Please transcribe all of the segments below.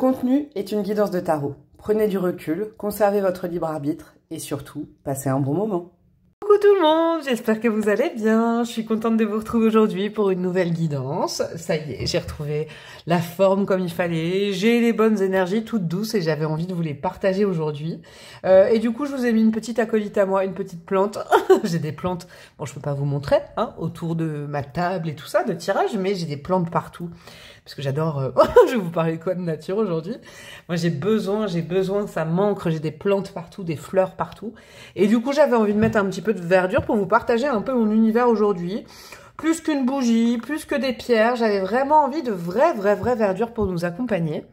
contenu est une guidance de tarot. Prenez du recul, conservez votre libre arbitre et surtout, passez un bon moment. Coucou tout le monde, j'espère que vous allez bien. Je suis contente de vous retrouver aujourd'hui pour une nouvelle guidance. Ça y est, j'ai retrouvé la forme comme il fallait. J'ai les bonnes énergies toutes douces et j'avais envie de vous les partager aujourd'hui. Et du coup, je vous ai mis une petite acolyte à moi, une petite plante. J'ai des plantes, bon, je peux pas vous montrer, hein, autour de ma table et tout ça, de tirage, mais j'ai des plantes partout. Parce que j'adore, je vais vous parler quoi de nature aujourd'hui. Moi, j'ai besoin, ça manque, j'ai des plantes partout, des fleurs partout. Et du coup, j'avais envie de mettre un petit peu de verdure pour vous partager un peu mon univers aujourd'hui. Plus qu'une bougie, plus que des pierres, j'avais vraiment envie de vraie verdure pour nous accompagner.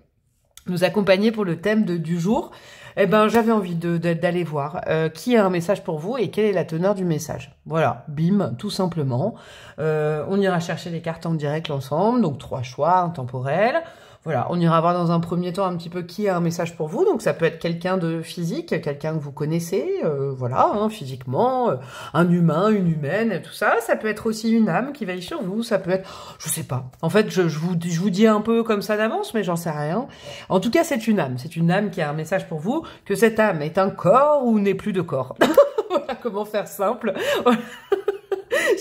Nous accompagner pour le thème du jour. Eh ben, j'avais envie d'aller voir qui a un message pour vous et quelle est la teneur du message. Voilà, bim, tout simplement. On ira chercher les cartes en direct ensemble, donc 3 choix intemporels. Voilà, on ira voir dans un premier temps un petit peu qui a un message pour vous. Donc ça peut être quelqu'un de physique, quelqu'un que vous connaissez, voilà, hein, physiquement, un humain, une humaine, tout ça. Ça peut être aussi une âme qui veille sur vous. Ça peut être, je sais pas. En fait, je vous dis un peu comme ça d'avance, mais j'en sais rien. En tout cas, c'est une âme. C'est une âme qui a un message pour vous. Que cette âme est un corps ou n'est plus de corps. Voilà comment faire simple. Voilà.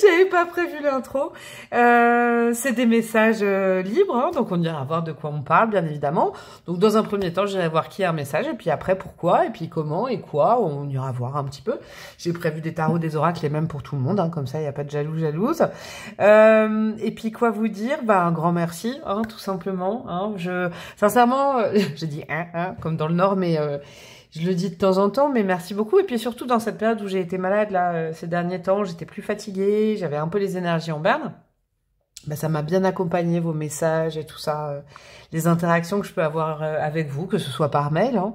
J'avais pas prévu l'intro. C'est des messages libres, hein, donc on ira voir de quoi on parle, bien évidemment. Donc dans un premier temps, j'irai voir qui a un message, et puis après pourquoi, et puis comment et quoi, on ira voir un petit peu. J'ai prévu des tarots, des oracles, les mêmes pour tout le monde, hein, comme ça il n'y a pas de jalouse. Et puis quoi vous dire, bah un grand merci, hein, tout simplement. Hein, sincèrement, j'ai dit comme dans le Nord, mais je le dis de temps en temps, mais merci beaucoup. Et puis surtout dans cette période où j'ai été malade, là, ces derniers temps, j'étais plus fatiguée, j'avais un peu les énergies en berne. Bah, ça m'a bien accompagné, vos messages et tout ça, les interactions que je peux avoir avec vous, que ce soit par mail. Hein.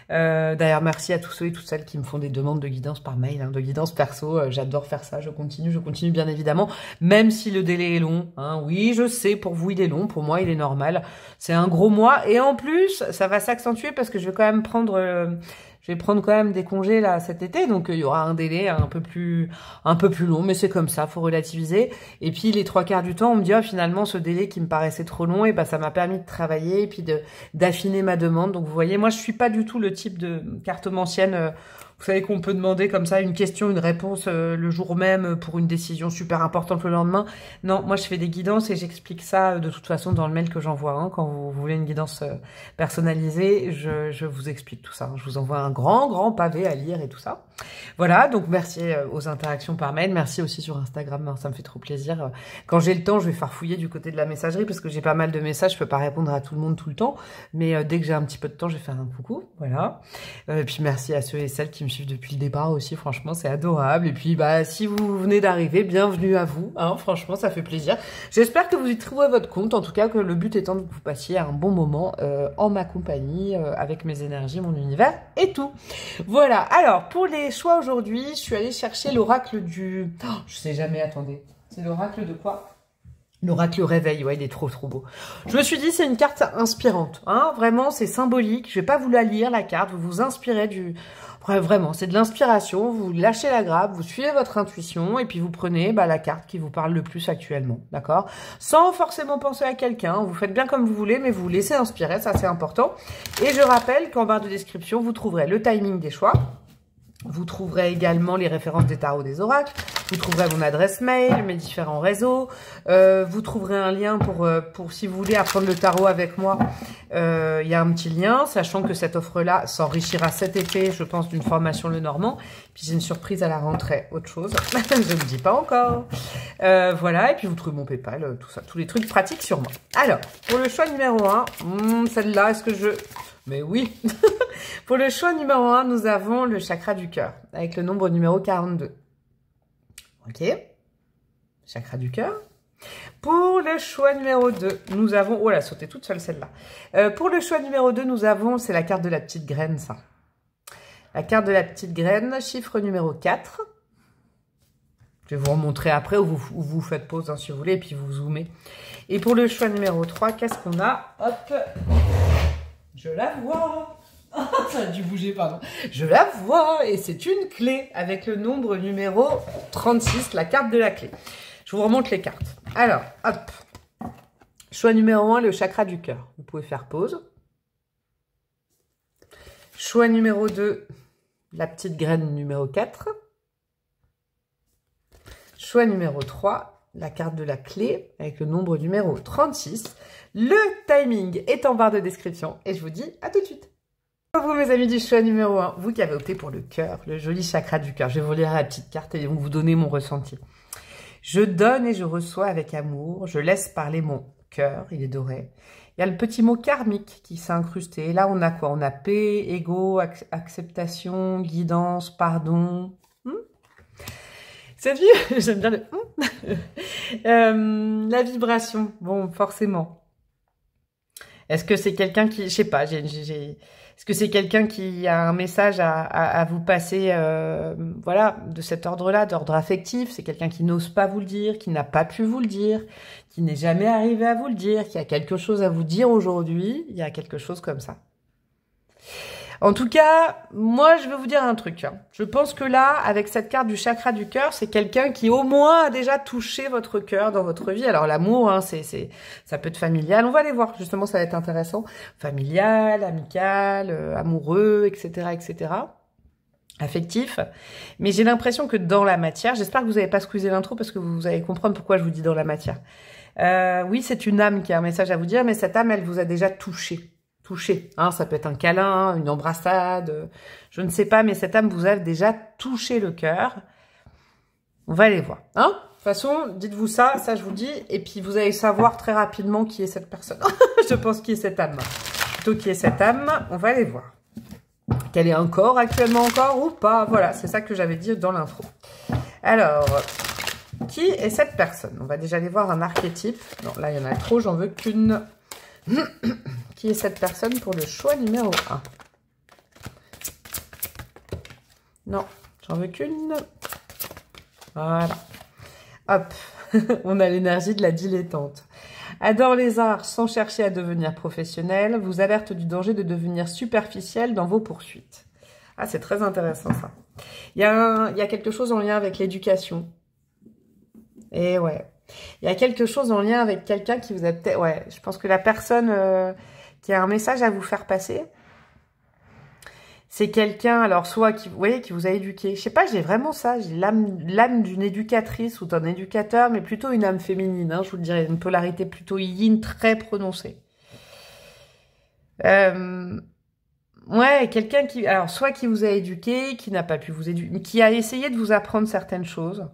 D'ailleurs, merci à tous ceux et toutes celles qui me font des demandes de guidance par mail, hein, de guidance perso. J'adore faire ça, je continue bien évidemment, même si le délai est long. Hein. Oui, je sais, pour vous il est long, pour moi il est normal. C'est un gros mois et en plus, ça va s'accentuer parce que je vais quand même prendre... je vais prendre quand même des congés là cet été, donc il y aura un délai un peu plus long, mais c'est comme ça, faut relativiser. Et puis les 3/4 du temps, on me dit finalement ce délai qui me paraissait trop long, et ben ça m'a permis de travailler et puis d'affiner ma demande. Donc vous voyez, moi je suis pas du tout le type de cartomancienne. Vous savez qu'on peut demander comme ça une question, une réponse le jour même pour une décision super importante le lendemain. Non, moi je fais des guidances et j'explique ça de toute façon dans le mail que j'envoie. Hein. Quand vous voulez une guidance personnalisée, je vous explique tout ça. Hein. Je vous envoie un grand pavé à lire et tout ça. Voilà, donc merci aux interactions par mail. Merci aussi sur Instagram, hein, ça me fait trop plaisir. Quand j'ai le temps, je vais farfouiller du côté de la messagerie parce que j'ai pas mal de messages. Je peux pas répondre à tout le monde tout le temps. Mais dès que j'ai un petit peu de temps, je vais faire un coucou. Voilà. Et puis merci à ceux et celles qui me suivent depuis le départ aussi, franchement c'est adorable. Et puis bah si vous venez d'arriver, bienvenue à vous, hein, franchement ça fait plaisir. J'espère que vous y trouverez votre compte, en tout cas que le but étant que vous passiez un bon moment en ma compagnie, avec mes énergies, mon univers et tout. Voilà, alors pour les choix aujourd'hui, je suis allée chercher l'oracle du... Oh, je sais jamais, attendez, c'est l'oracle de quoi? L'oracle réveil, ouais, il est trop beau. Je me suis dit, c'est une carte inspirante, hein, vraiment, c'est symbolique. Je vais pas vous la lire, la carte, vous vous inspirez du... Ouais, vraiment, c'est de l'inspiration, vous lâchez la grappe, vous suivez votre intuition, et puis vous prenez la carte qui vous parle le plus actuellement, d'accord? Sans forcément penser à quelqu'un, vous faites bien comme vous voulez, mais vous vous laissez inspirer, ça c'est important. Et je rappelle qu'en barre de description, vous trouverez le timing des choix. Vous trouverez également les références des tarots des oracles. Vous trouverez mon adresse mail, mes différents réseaux. Vous trouverez un lien pour si vous voulez apprendre le tarot avec moi. Il y a un petit lien, sachant que cette offre-là s'enrichira cet été, je pense, d'une formation Le Normand. Puis j'ai une surprise à la rentrée, autre chose. Je ne dis pas encore. Voilà, et puis vous trouvez mon PayPal, tout ça, tous les trucs pratiques sur moi. Alors, pour le choix numéro 1, celle-là, est-ce que je... Mais oui. Pour le choix numéro 1, nous avons le chakra du cœur, avec le nombre numéro 42. Ok. Chakra du cœur. Pour le choix numéro 2, nous avons... Oh là, sautée toute seule celle-là. Pour le choix numéro 2, nous avons... C'est la carte de la petite graine, ça. La carte de la petite graine, chiffre numéro 4. Je vais vous remontrer après, ou vous faites pause hein, si vous voulez, et puis vous zoomez. Et pour le choix numéro 3, qu'est-ce qu'on a? Hop. Je la vois. Ça a dû bouger, pardon. Je la vois et c'est une clé avec le nombre numéro 36, la carte de la clé. Je vous remonte les cartes. Alors, hop. Choix numéro 1, le chakra du cœur. Vous pouvez faire pause. Choix numéro 2, la petite graine numéro 4. Choix numéro 3, la carte de la clé avec le nombre numéro 36. Le timing est en barre de description et je vous dis à tout de suite. Vous mes amis du choix numéro 1, vous qui avez opté pour le cœur, le joli chakra du cœur. Je vais vous lire la petite carte et vous donner mon ressenti. Je donne et je reçois avec amour, je laisse parler mon cœur, il est doré. Il y a le petit mot karmique qui s'est incrusté. Et là, on a quoi? On a paix, ego, acceptation, guidance, pardon. Cette vie, j'aime bien le... la vibration, bon, forcément. Est-ce que c'est quelqu'un qui... Je sais pas, est-ce que c'est quelqu'un qui a un message à vous passer, voilà, de cet ordre-là, d'ordre affectif? C'est quelqu'un qui n'ose pas vous le dire, qui n'a pas pu vous le dire, qui n'est jamais arrivé à vous le dire, qui a quelque chose à vous dire aujourd'hui. Il y a quelque chose comme ça. En tout cas, moi, je vais vous dire un truc. Je pense que là, avec cette carte du chakra du cœur, c'est quelqu'un qui au moins a déjà touché votre cœur dans votre vie. Alors l'amour, hein, ça peut être familial. On va aller voir, justement, ça va être intéressant. Familial, amical, amoureux, etc., etc. Affectif. Mais j'ai l'impression que dans la matière, j'espère que vous n'avez pas squeezé l'intro parce que vous allez comprendre pourquoi je vous dis dans la matière. Oui, c'est une âme qui a un message à vous dire, mais cette âme, elle vous a déjà touché. Hein, ça peut être un câlin, une embrassade, je ne sais pas, mais cette âme vous a déjà touché le cœur. On va aller voir. Hein, de toute façon, dites-vous ça je vous dis, et puis vous allez savoir très rapidement qui est cette personne. Je pense qui est cette âme. Plutôt qui est cette âme, on va aller voir. Qu'elle est encore, actuellement encore ou pas. Voilà, c'est ça que j'avais dit dans l'intro. Alors, qui est cette personne? On va déjà aller voir un archétype. Non, là, il y en a trop, j'en veux qu'une. Qui est cette personne pour le choix numéro 1? Non, j'en veux qu'une. Voilà. Hop, on a l'énergie de la dilettante. Adore les arts sans chercher à devenir professionnel, vous alerte du danger de devenir superficiel dans vos poursuites. Ah, c'est très intéressant ça. Il y a quelque chose en lien avec l'éducation. Et ouais. Il y a quelque chose en lien avec quelqu'un qui vous a peut-être... Ouais, je pense que la personne qui a un message à vous faire passer, c'est quelqu'un, alors soit qui, vous voyez, qui vous a éduqué. Je sais pas, j'ai vraiment ça. J'ai l'âme d'une éducatrice ou d'un éducateur, mais plutôt une âme féminine. Hein, je vous le dirais, une polarité plutôt yin très prononcée. Ouais, quelqu'un qui... Alors, soit qui vous a éduqué, qui n'a pas pu vous éduquer, qui a essayé de vous apprendre certaines choses.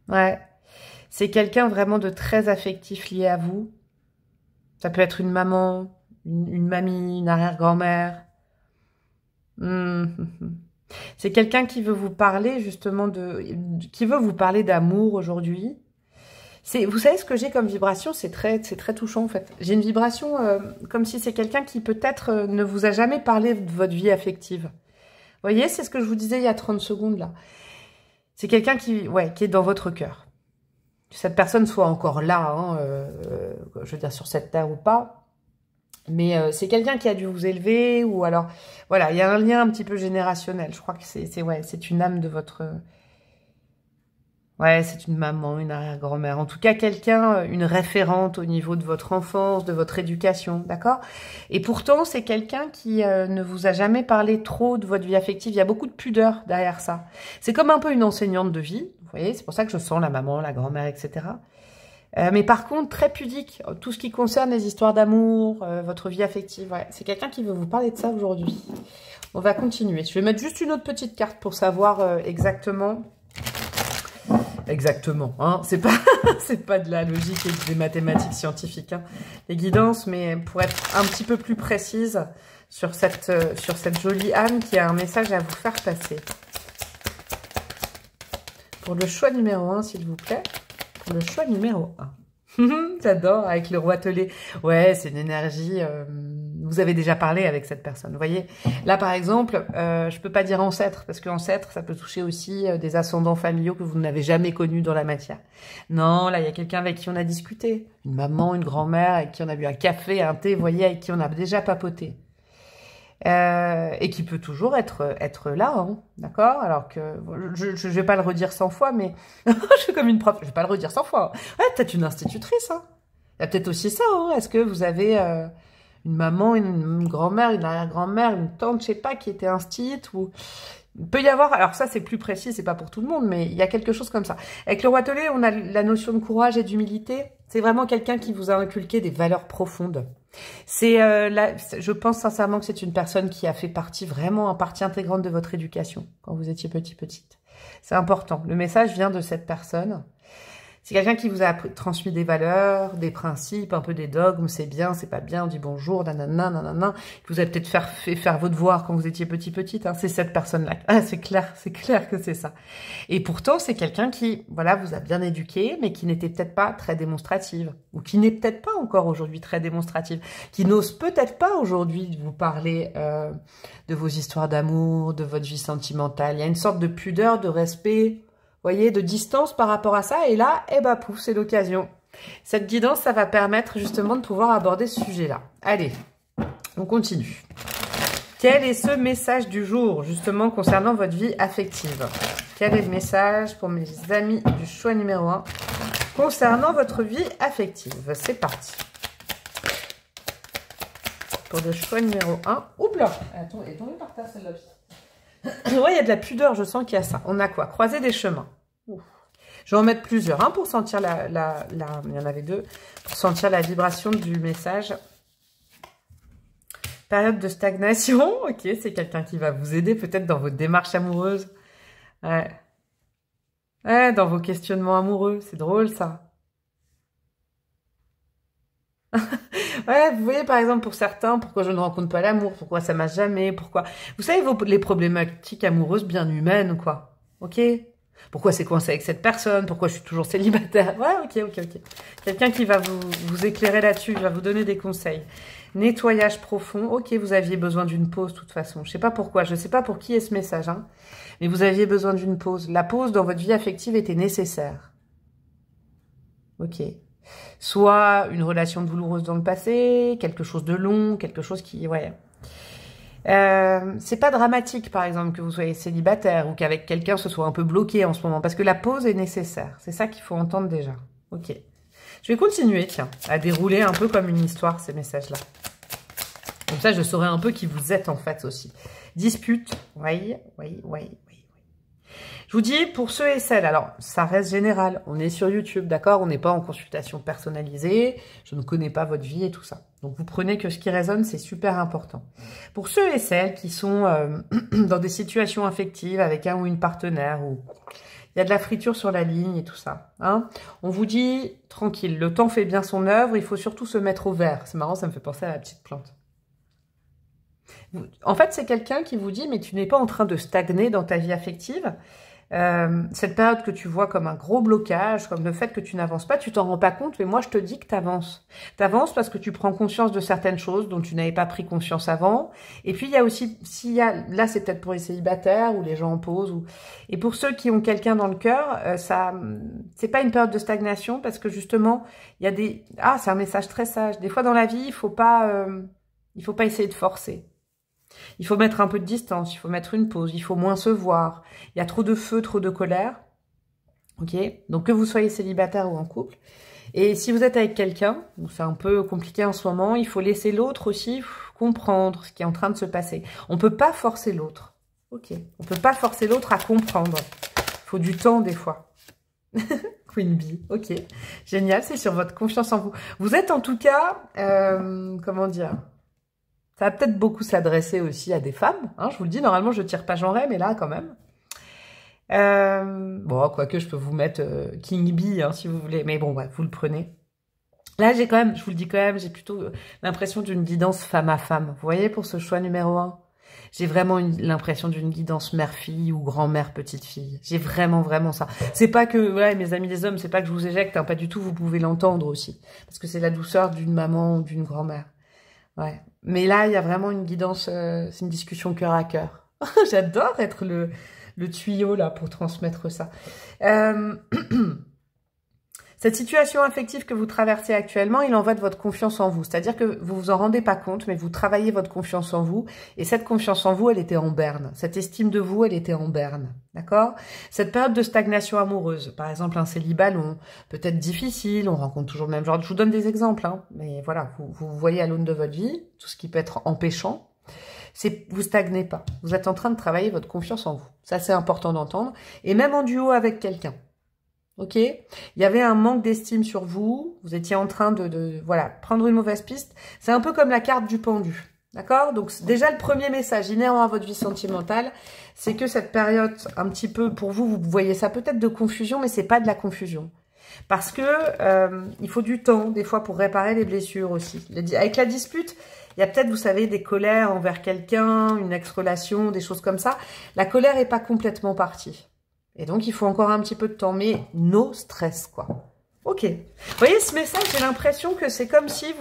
Ouais, c'est quelqu'un vraiment de très affectif lié à vous. Ça peut être une maman, une mamie, une arrière-grand-mère. C'est quelqu'un qui veut vous parler justement qui veut vous parler d'amour aujourd'hui. Vous savez ce que j'ai comme vibration, c'est très touchant en fait. J'ai une vibration comme si c'est quelqu'un qui peut-être ne vous a jamais parlé de votre vie affective. Vous voyez, c'est ce que je vous disais il y a 30 secondes là. C'est quelqu'un qui est dans votre cœur. Que cette personne soit encore là, hein, je veux dire sur cette terre ou pas. Mais c'est quelqu'un qui a dû vous élever ou alors... Voilà, il y a un lien un petit peu générationnel. Je crois que c'est une âme de votre... Ouais, c'est une maman, une arrière-grand-mère. En tout cas, quelqu'un, une référente au niveau de votre enfance, de votre éducation, d'accord? Et pourtant, c'est quelqu'un qui ne vous a jamais parlé trop de votre vie affective. Il y a beaucoup de pudeur derrière ça. C'est comme un peu une enseignante de vie, vous voyez? C'est pour ça que je sens la maman, la grand-mère, etc. Mais par contre, très pudique. Tout ce qui concerne les histoires d'amour, votre vie affective, ouais. C'est quelqu'un qui veut vous parler de ça aujourd'hui. On va continuer. Je vais mettre juste une autre petite carte pour savoir exactement... Exactement, hein. C'est pas de la logique et des mathématiques scientifiques, hein, les guidances, mais pour être un petit peu plus précise sur cette jolie âme qui a un message à vous faire passer. Pour le choix numéro 1, s'il vous plaît. Pour le choix numéro 1. J'adore, avec le roi telé. Ouais, c'est une énergie... vous avez déjà parlé avec cette personne, vous voyez. Là, par exemple, je peux pas dire ancêtre, parce que ancêtre, ça peut toucher aussi des ascendants familiaux que vous n'avez jamais connus dans la matière. Non, là, il y a quelqu'un avec qui on a discuté. Une maman, une grand-mère, avec qui on a bu un café, un thé, vous voyez, avec qui on a déjà papoté. Et qui peut toujours être là, hein, d'accord? Alors que, je vais pas le redire 100 fois, mais je suis comme une prof, je vais pas le redire 100 fois. Ouais, peut-être une institutrice, hein. Il y a peut-être aussi ça, hein. Est-ce que vous avez une maman, une grand-mère, une arrière-grand-mère, une tante, je sais pas, qui était instite, ou... Il peut y avoir, alors ça c'est plus précis, c'est pas pour tout le monde, mais il y a quelque chose comme ça. Avec le roi Tholé, on a la notion de courage et d'humilité. C'est vraiment quelqu'un qui vous a inculqué des valeurs profondes. Je pense sincèrement que c'est une personne qui a fait vraiment en partie intégrante de votre éducation quand vous étiez petite. C'est important. Le message vient de cette personne. C'est quelqu'un qui vous a transmis des valeurs, des principes, un peu des dogmes, c'est bien, c'est pas bien, on dit bonjour, nanana, nanana. Vous avez peut-être fait faire vos devoirs quand vous étiez petite, hein. C'est cette personne-là. Ah, c'est clair que c'est ça. Et pourtant, c'est quelqu'un qui, voilà, vous a bien éduqué, mais qui n'était peut-être pas très démonstrative, ou qui n'est peut-être pas encore aujourd'hui très démonstrative, qui n'ose peut-être pas aujourd'hui vous parler de vos histoires d'amour, de votre vie sentimentale. Il y a une sorte de pudeur, de respect, voyez, de distance par rapport à ça. Et là, eh ben, pouf, c'est l'occasion. Cette guidance, ça va permettre justement de pouvoir aborder ce sujet-là. Allez, on continue. Quel est ce message du jour, justement, concernant votre vie affective? Quel est le message pour mes amis du choix numéro 1 concernant votre vie affective? C'est parti. Pour le choix numéro 1. Oups là, attends, elle est tombée par terre celle-là aussi. Ouais, il y a de la pudeur, je sens qu'il y a ça. On a quoi? Croiser des chemins. Ouf. Je vais en mettre plusieurs, hein, pour sentir il y en avait 2, pour sentir la vibration du message. Période de stagnation. Ok, c'est quelqu'un qui va vous aider peut-être dans votre démarche amoureuse. Ouais. Ouais, dans vos questionnements amoureux. C'est drôle, ça. Ouais, vous voyez, par exemple, pour certains, pourquoi je ne rencontre pas l'amour, pourquoi ça marche jamais, pourquoi... Vous savez, les problématiques amoureuses bien humaines, quoi. Ok? Pourquoi c'est coincé avec cette personne, pourquoi je suis toujours célibataire. Ouais, ok. Quelqu'un qui va vous éclairer là-dessus, va vous donner des conseils. Nettoyage profond. Ok, vous aviez besoin d'une pause, de toute façon. Je sais pas pourquoi, je sais pas pour qui est ce message, hein. Mais vous aviez besoin d'une pause. La pause dans votre vie affective était nécessaire. Ok. Soit une relation douloureuse dans le passé, quelque chose de long, quelque chose qui... Ouais. C'est pas dramatique, par exemple, que vous soyez célibataire ou qu'avec quelqu'un ce soit un peu bloqué en ce moment, parce que la pause est nécessaire. C'est ça qu'il faut entendre déjà. Ok. Je vais continuer, tiens, à dérouler un peu comme une histoire, ces messages-là. Comme ça, je saurai un peu qui vous êtes, en fait, aussi. Dispute. Oui. Je vous dis, pour ceux et celles, alors, ça reste général. On est sur YouTube, d'accord? On n'est pas en consultation personnalisée. Je ne connais pas votre vie et tout ça. Donc, vous prenez que ce qui résonne, c'est super important. Pour ceux et celles qui sont dans des situations affectives avec un ou une partenaire, où il y a de la friture sur la ligne et tout ça, hein, on vous dit, tranquille, le temps fait bien son œuvre, il faut surtout se mettre au vert. C'est marrant, ça me fait penser à la petite plante. En fait, c'est quelqu'un qui vous dit, mais tu n'es pas en train de stagner dans ta vie affective. Cette période que tu vois comme un gros blocage, comme le fait que tu n'avances pas, tu t'en rends pas compte, mais moi je te dis que tu avances. Tu avances parce que tu prends conscience de certaines choses dont tu n'avais pas pris conscience avant. Et puis il y a aussi, là c'est peut-être pour les célibataires ou les gens en pause, et pour ceux qui ont quelqu'un dans le cœur, c'est pas une période de stagnation parce que justement, il y a des... Ah, c'est un message très sage. Des fois dans la vie, il faut pas essayer de forcer. Il faut mettre un peu de distance, il faut mettre une pause, il faut moins se voir. Il y a trop de feu, trop de colère. Ok? Donc que vous soyez célibataire ou en couple. Et si vous êtes avec quelqu'un, c'est un peu compliqué en ce moment, il faut laisser l'autre aussi comprendre ce qui est en train de se passer. On peut pas forcer l'autre. Ok? On peut pas forcer l'autre à comprendre. Il faut du temps des fois. Queen Bee, ok. Génial, c'est sur votre confiance en vous. Vous êtes en tout cas, comment dire... Ça va peut-être beaucoup s'adresser aussi à des femmes. Hein, je vous le dis, normalement, je tire pas genré, mais là, quand même. Bon, quoique, je peux vous mettre King Bee, hein, si vous voulez. Mais bon, ouais, vous le prenez. Là, j'ai quand même, je vous le dis quand même, j'ai plutôt l'impression d'une guidance femme à femme. Vous voyez, pour ce choix numéro 1, j'ai vraiment l'impression d'une guidance mère-fille ou grand-mère petite-fille. J'ai vraiment ça. C'est pas que, ouais, mes amis les hommes, c'est pas que je vous éjecte, hein, pas du tout, vous pouvez l'entendre aussi. Parce que c'est la douceur d'une maman ou d'une grand-mère. Ouais. Mais là, il y a vraiment une guidance, c'est une discussion cœur à cœur. J'adore être le tuyau, là, pour transmettre ça. Ça Cette situation affective que vous traversez actuellement, il en va de votre confiance en vous. C'est-à-dire que vous vous en rendez pas compte, mais vous travaillez votre confiance en vous. Et cette confiance en vous, elle était en berne. Cette estime de vous, elle était en berne. D'accord? Cette période de stagnation amoureuse, par exemple un célibat long, peut-être difficile, on rencontre toujours le même genre. Je vous donne des exemples, hein, mais voilà, vous voyez à l'aune de votre vie, tout ce qui peut être empêchant. Vous stagnez pas. Vous êtes en train de travailler votre confiance en vous. Ça, c'est important d'entendre. Et même en duo avec quelqu'un. Ok, il y avait un manque d'estime sur vous, vous étiez en train voilà, prendre une mauvaise piste. C'est un peu comme la carte du pendu, d'accord? Donc déjà le premier message inhérent à votre vie sentimentale, c'est que cette période, un petit peu pour vous, vous voyez ça peut-être de confusion, mais c'est pas de la confusion. Parce que il faut du temps, des fois, pour réparer les blessures aussi. Avec la dispute, il y a peut-être, vous savez, des colères envers quelqu'un, une ex-relation, des choses comme ça. La colère n'est pas complètement partie. Et donc, il faut encore un petit peu de temps, mais no stress, quoi. Ok. Vous voyez, ce message, j'ai l'impression que c'est comme si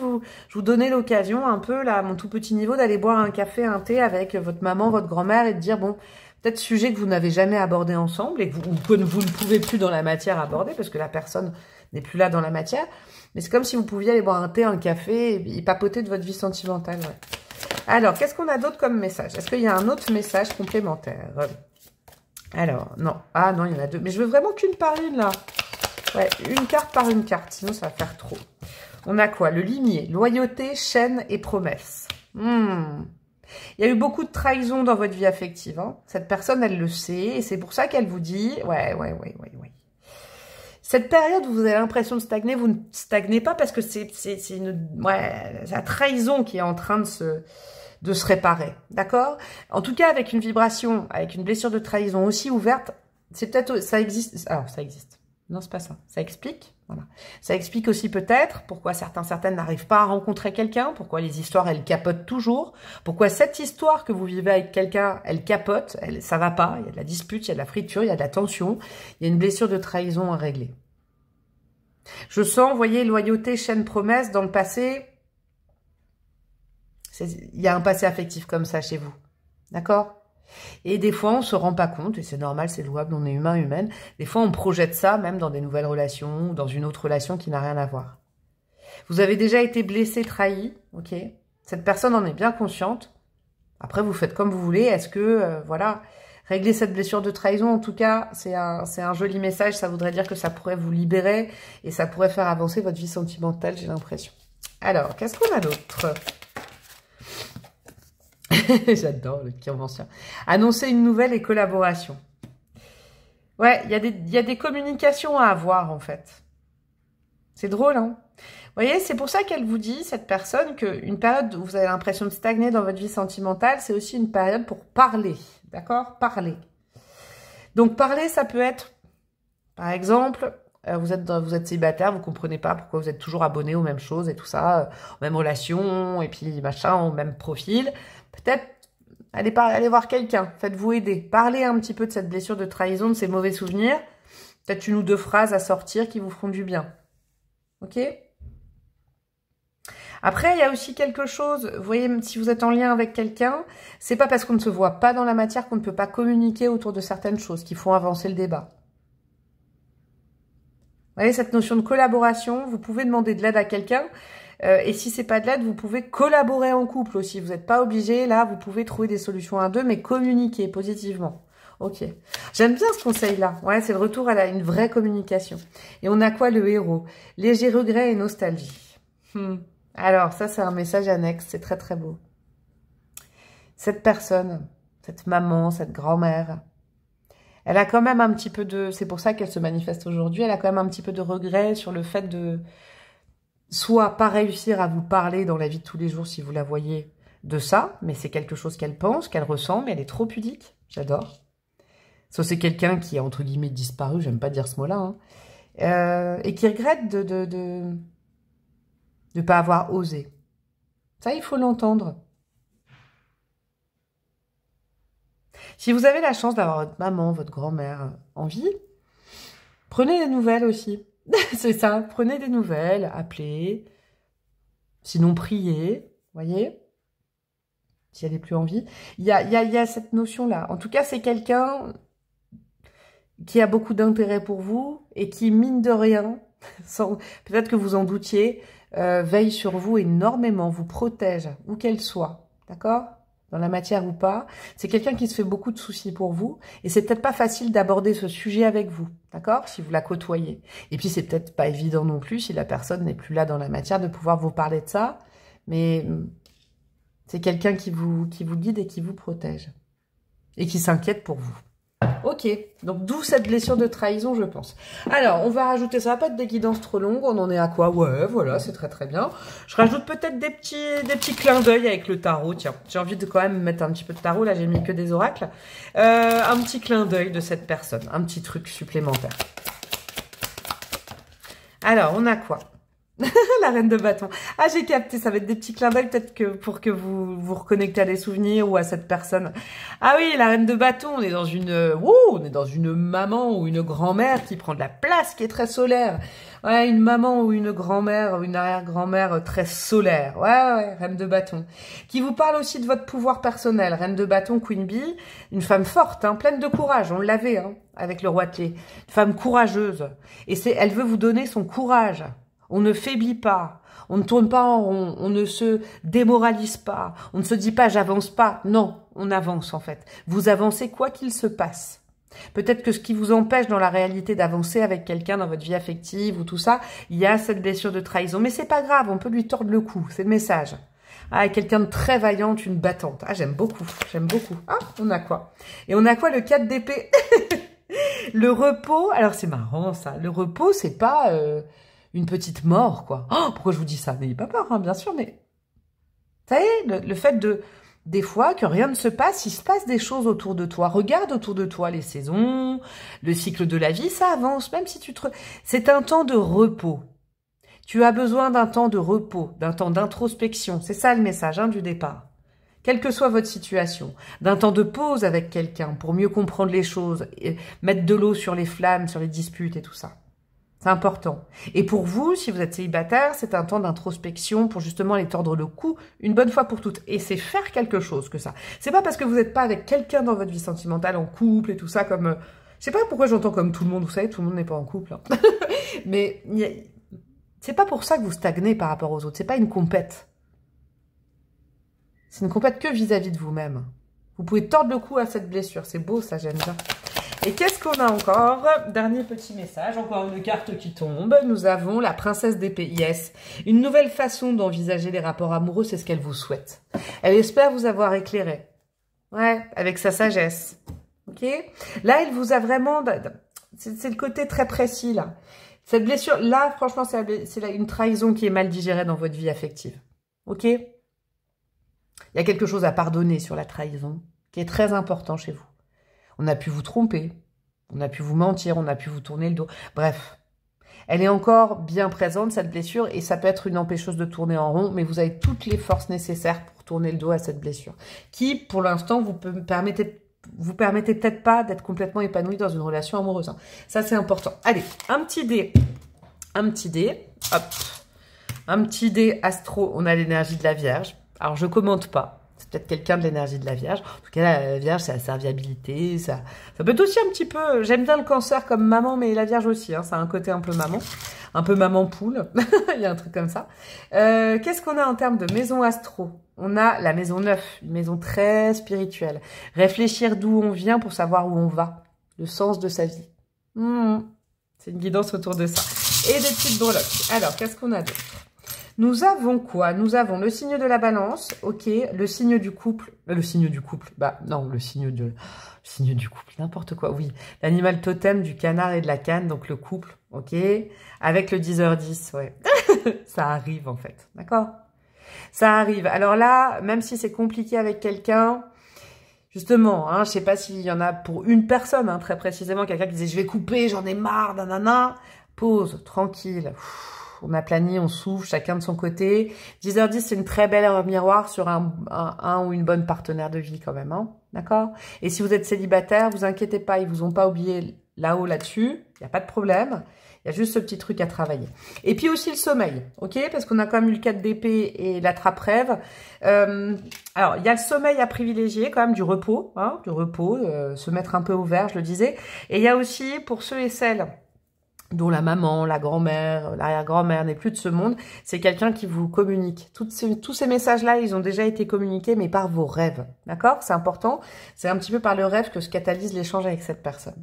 je vous donnais l'occasion, un peu, là, à mon tout petit niveau, d'aller boire un café, un thé avec votre maman, votre grand-mère, et de dire, bon, peut-être sujet que vous n'avez jamais abordé ensemble, et que vous ne pouvez plus dans la matière aborder, parce que la personne n'est plus là dans la matière. Mais c'est comme si vous pouviez aller boire un thé, un café, et papoter de votre vie sentimentale, ouais. Alors, qu'est-ce qu'on a d'autre comme message? Est-ce qu'il y a un autre message complémentaire? Alors, non. Ah non, il y en a deux. Mais je veux vraiment qu'une par une, là. Ouais, une carte par une carte, sinon ça va faire trop. On a quoi? Le limier, loyauté, chaîne et promesse. Il y a eu beaucoup de trahison dans votre vie affective. Hein. Cette personne, elle le sait. Et c'est pour ça qu'elle vous dit... Ouais. Cette période où vous avez l'impression de stagner, vous ne stagnez pas parce que c'est la trahison qui est en train de se réparer, d'accord? En tout cas, avec une vibration, avec une blessure de trahison aussi ouverte, c'est peut-être, ça existe, alors ça existe, non c'est pas ça, ça explique, voilà. Ça explique aussi peut-être pourquoi certaines n'arrivent pas à rencontrer quelqu'un, pourquoi les histoires, elles capotent toujours, pourquoi cette histoire que vous vivez avec quelqu'un, elle capote, ça va pas, il y a de la dispute, il y a de la friture, il y a de la tension, il y a une blessure de trahison à régler. Je sens, vous voyez, loyauté, chaîne, promesse, dans le passé... Il y a un passé affectif comme ça chez vous. D'accord? Et des fois, on ne se rend pas compte, et c'est normal, c'est louable, on est humain, humaine. Des fois, on projette ça même dans des nouvelles relations, ou dans une autre relation qui n'a rien à voir. Vous avez déjà été blessé, trahi, ok? Cette personne en est bien consciente. Après, vous faites comme vous voulez. Est-ce que, voilà, régler cette blessure de trahison, en tout cas, c'est un joli message. Ça voudrait dire que ça pourrait vous libérer, et ça pourrait faire avancer votre vie sentimentale, j'ai l'impression. Alors, qu'est-ce qu'on a d'autre? J'adore le convention. Annoncer une nouvelle et collaboration. Ouais, il y a des communications à avoir, en fait. C'est drôle, hein? Vous voyez, c'est pour ça qu'elle vous dit, cette personne, qu'une période où vous avez l'impression de stagner dans votre vie sentimentale, c'est aussi une période pour parler. D'accord? Parler. Donc, parler, ça peut être, par exemple... vous êtes célibataire, vous comprenez pas pourquoi vous êtes toujours abonné aux mêmes choses et tout ça, aux mêmes relations, et puis machin, au même profil. Peut-être, allez voir quelqu'un, faites-vous aider. Parlez un petit peu de cette blessure de trahison, de ces mauvais souvenirs. Peut-être une ou deux phrases à sortir qui vous feront du bien. Ok? Après, il y a aussi quelque chose, vous voyez, si vous êtes en lien avec quelqu'un, c'est pas parce qu'on ne se voit pas dans la matière qu'on ne peut pas communiquer autour de certaines choses qui font avancer le débat. Vous voyez, cette notion de collaboration, vous pouvez demander de l'aide à quelqu'un, et si c'est pas de l'aide, vous pouvez collaborer en couple aussi. Vous n'êtes pas obligé, là, vous pouvez trouver des solutions à deux, mais communiquer positivement. Ok. J'aime bien ce conseil-là. Ouais, c'est le retour à une vraie communication. Et on a quoi, le héros? Léger regret et nostalgie. Alors, ça, c'est un message annexe. C'est très, très beau. Cette personne, cette maman, cette grand-mère... Elle a quand même un petit peu de... C'est pour ça qu'elle se manifeste aujourd'hui. Elle a quand même un petit peu de regret sur le fait de... Soit pas réussir à vous parler dans la vie de tous les jours si vous la voyez de ça, mais c'est quelque chose qu'elle pense, qu'elle ressent, mais elle est trop pudique. J'adore. Soit c'est quelqu'un qui a, entre guillemets, disparu, j'aime pas dire ce mot-là, hein, et qui regrette de pas avoir osé. Ça, il faut l'entendre. Si vous avez la chance d'avoir votre maman, votre grand-mère en vie, prenez des nouvelles aussi. C'est ça, prenez des nouvelles, appelez, sinon priez, voyez, si elle n'est plus en vie. Il y a cette notion-là. En tout cas, c'est quelqu'un qui a beaucoup d'intérêt pour vous et qui, mine de rien, Peut-être que vous en doutiez, veille sur vous énormément, vous protège, où qu'elle soit, d'accord? Dans la matière ou pas. C'est quelqu'un qui se fait beaucoup de soucis pour vous, et c'est peut-être pas facile d'aborder ce sujet avec vous, d'accord? Si vous la côtoyez. Et puis c'est peut-être pas évident non plus, si la personne n'est plus là dans la matière, de pouvoir vous parler de ça, mais c'est quelqu'un qui vous guide et qui vous protège, et qui s'inquiète pour vous. Ok, donc d'où cette blessure de trahison, je pense. Alors, on va rajouter, ça va pas être des guidances trop longues, on en est à quoi? Ouais, voilà, c'est très très bien. Je rajoute peut-être des petits clins d'œil avec le tarot, tiens. J'ai envie de quand même mettre un petit peu de tarot, là j'ai mis que des oracles. Un petit clin d'œil de cette personne, un petit truc supplémentaire. Alors, on a quoi? La reine de bâton. Ah, j'ai capté, ça va être des petits clins d'œil peut-être que pour que vous vous reconnectez à des souvenirs ou à cette personne. Ah oui, la reine de bâton, on est dans une maman ou une grand-mère qui prend de la place, qui est très solaire. Ouais, une maman ou une grand-mère ou une arrière-grand-mère très solaire. Ouais, reine de bâton. Qui vous parle aussi de votre pouvoir personnel. Reine de bâton, Queen Bee, une femme forte, hein, pleine de courage. On l'avait, hein, avec le roi de clé. Une femme courageuse. Et elle veut vous donner son courage. On ne faiblit pas, on ne tourne pas en rond, on ne se démoralise pas, on ne se dit pas j'avance pas. Non, on avance en fait. Vous avancez quoi qu'il se passe. Peut-être que ce qui vous empêche dans la réalité d'avancer avec quelqu'un dans votre vie affective ou tout ça, il y a cette blessure de trahison. Mais c'est pas grave, on peut lui tordre le cou, c'est le message. Ah, quelqu'un de très vaillante, une battante. Ah, j'aime beaucoup, j'aime beaucoup. Ah, on a quoi? Et on a quoi, le 4 d'épée? Le repos, alors c'est marrant ça, le repos c'est pas... une petite mort, quoi. Oh, pourquoi je vous dis ça? N'ayez pas peur, hein, bien sûr, mais... Vous savez, le fait de... Des fois, que rien ne se passe, il se passe des choses autour de toi. Regarde autour de toi les saisons, le cycle de la vie, ça avance, même si tu te... C'est un temps de repos. Tu as besoin d'un temps de repos, d'un temps d'introspection. C'est ça le message, hein, du départ. Quelle que soit votre situation, d'un temps de pause avec quelqu'un pour mieux comprendre les choses, et mettre de l'eau sur les flammes, sur les disputes et tout ça. C'est important. Et pour vous, si vous êtes célibataire, c'est un temps d'introspection pour justement aller tordre le cou une bonne fois pour toutes. Et c'est faire quelque chose que ça. C'est pas parce que vous n'êtes pas avec quelqu'un dans votre vie sentimentale, en couple et tout ça, comme... Je sais pas pourquoi j'entends comme tout le monde, vous savez, tout le monde n'est pas en couple. Hein. Mais c'est pas pour ça que vous stagnez par rapport aux autres. C'est pas une compète. C'est une compète que vis-à-vis de vous-même. Vous pouvez tordre le cou à cette blessure. C'est beau, ça, j'aime bien. Et qu'est-ce qu'on a encore? Dernier petit message, encore une carte qui tombe. Nous avons la princesse d'épée. Yes. Une nouvelle façon d'envisager les rapports amoureux, c'est ce qu'elle vous souhaite. Elle espère vous avoir éclairé. Ouais, avec sa sagesse. Ok? Là, elle vous a vraiment... C'est le côté très précis, là. Cette blessure, là, franchement, c'est une trahison qui est mal digérée dans votre vie affective. Ok? Il y a quelque chose à pardonner sur la trahison, qui est très important chez vous. On a pu vous tromper, on a pu vous mentir, on a pu vous tourner le dos. Bref, elle est encore bien présente, cette blessure, et ça peut être une empêcheuse de tourner en rond, mais vous avez toutes les forces nécessaires pour tourner le dos à cette blessure, qui, pour l'instant, vous permettez peut-être pas d'être complètement épanoui dans une relation amoureuse. Hein. Ça, c'est important. Allez, un petit dé, hop, un petit dé astro, on a l'énergie de la Vierge. Alors, je commente pas. C'est peut-être quelqu'un de l'énergie de la Vierge. En tout cas, la Vierge, c'est la serviabilité. Ça peut être aussi un petit peu... J'aime bien le Cancer comme maman, mais la Vierge aussi. Hein, ça a un côté un peu maman poule. Il y a un truc comme ça. Qu'est-ce qu'on a en termes de maison astro? On a la maison 9, une maison très spirituelle. Réfléchir d'où on vient pour savoir où on va. Le sens de sa vie. C'est une guidance autour de ça. Et des petites breloques. Alors, qu'est-ce qu'on a d'autre? Nous avons quoi? Nous avons le signe de la balance, ok, le signe du couple, bah non, le signe du couple, n'importe quoi, oui, l'animal totem du canard et de la canne, donc le couple, ok, avec le 10h10, ouais, ça arrive en fait, d'accord? Ça arrive, alors là, même si c'est compliqué avec quelqu'un, justement, hein, je sais pas s'il y en a pour une personne, hein, très précisément, quelqu'un qui disait je vais couper, j'en ai marre, nanana, pause, tranquille, on aplanit, on souffle, chacun de son côté. 10h10, c'est une très belle heure miroir sur un ou une bonne partenaire de vie quand même. Hein, d'accord? Et si vous êtes célibataire, vous inquiétez pas, ils vous ont pas oublié là-haut, là-dessus. Il n'y a pas de problème. Il y a juste ce petit truc à travailler. Et puis aussi le sommeil, ok? Parce qu'on a quand même eu le 4 d'épée et la trappe-rêve. Alors, il y a le sommeil à privilégier, quand même, du repos. Se mettre un peu au vert, je le disais. Et il y a aussi, pour ceux et celles dont la maman, la grand-mère, l'arrière-grand-mère n'est plus de ce monde, c'est quelqu'un qui vous communique. Tous ces messages-là, ils ont déjà été communiqués, mais par vos rêves. D'accord? C'est important. C'est un petit peu par le rêve que se catalyse l'échange avec cette personne.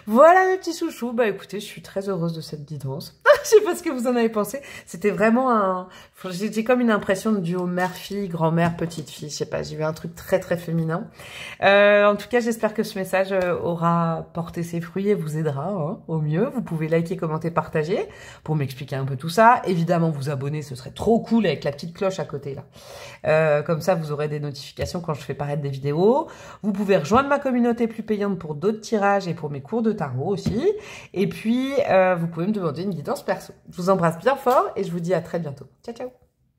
Voilà mes petits chouchous. Bah écoutez, je suis très heureuse de cette guidance. Je sais pas ce que vous en avez pensé. C'était vraiment un... J'ai comme une impression de duo mère-fille, grand-mère, petite-fille. Je sais pas, j'ai eu un truc très très féminin. En tout cas, j'espère que ce message aura porté ses fruits et vous aidera hein, au mieux. Vous pouvez liker, commenter, partager pour m'expliquer un peu tout ça. Évidemment, vous abonner, ce serait trop cool avec la petite cloche à côté là. Comme ça, vous aurez des notifications quand je fais paraître des vidéos. Vous pouvez rejoindre ma communauté plus payante pour d'autres tirages et pour mes cours de tarot aussi. Et puis, vous pouvez me demander une guidance perso. Je vous embrasse bien fort et je vous dis à très bientôt. Ciao, ciao.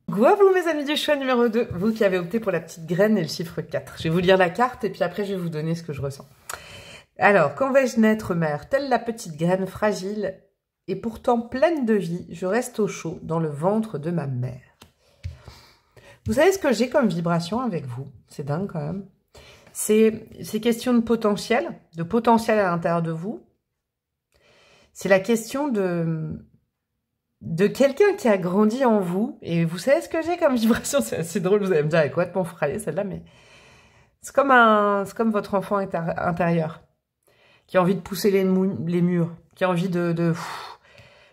Coucou à vous mes amis du choix numéro 2, vous qui avez opté pour la petite graine et le chiffre 4. Je vais vous lire la carte et puis après je vais vous donner ce que je ressens. Alors, quand vais-je naître, mère? Telle la petite graine fragile et pourtant pleine de vie, je reste au chaud dans le ventre de ma mère. Vous savez ce que j'ai comme vibration avec vous? C'est dingue quand même. C'est question de potentiel à l'intérieur de vous. C'est la question de quelqu'un qui a grandi en vous. Et vous savez ce que j'ai comme vibration? C'est assez drôle, vous allez me dire, elle est complètement frayée celle-là, mais c'est comme votre enfant intérieur qui a envie de pousser les murs, qui a envie de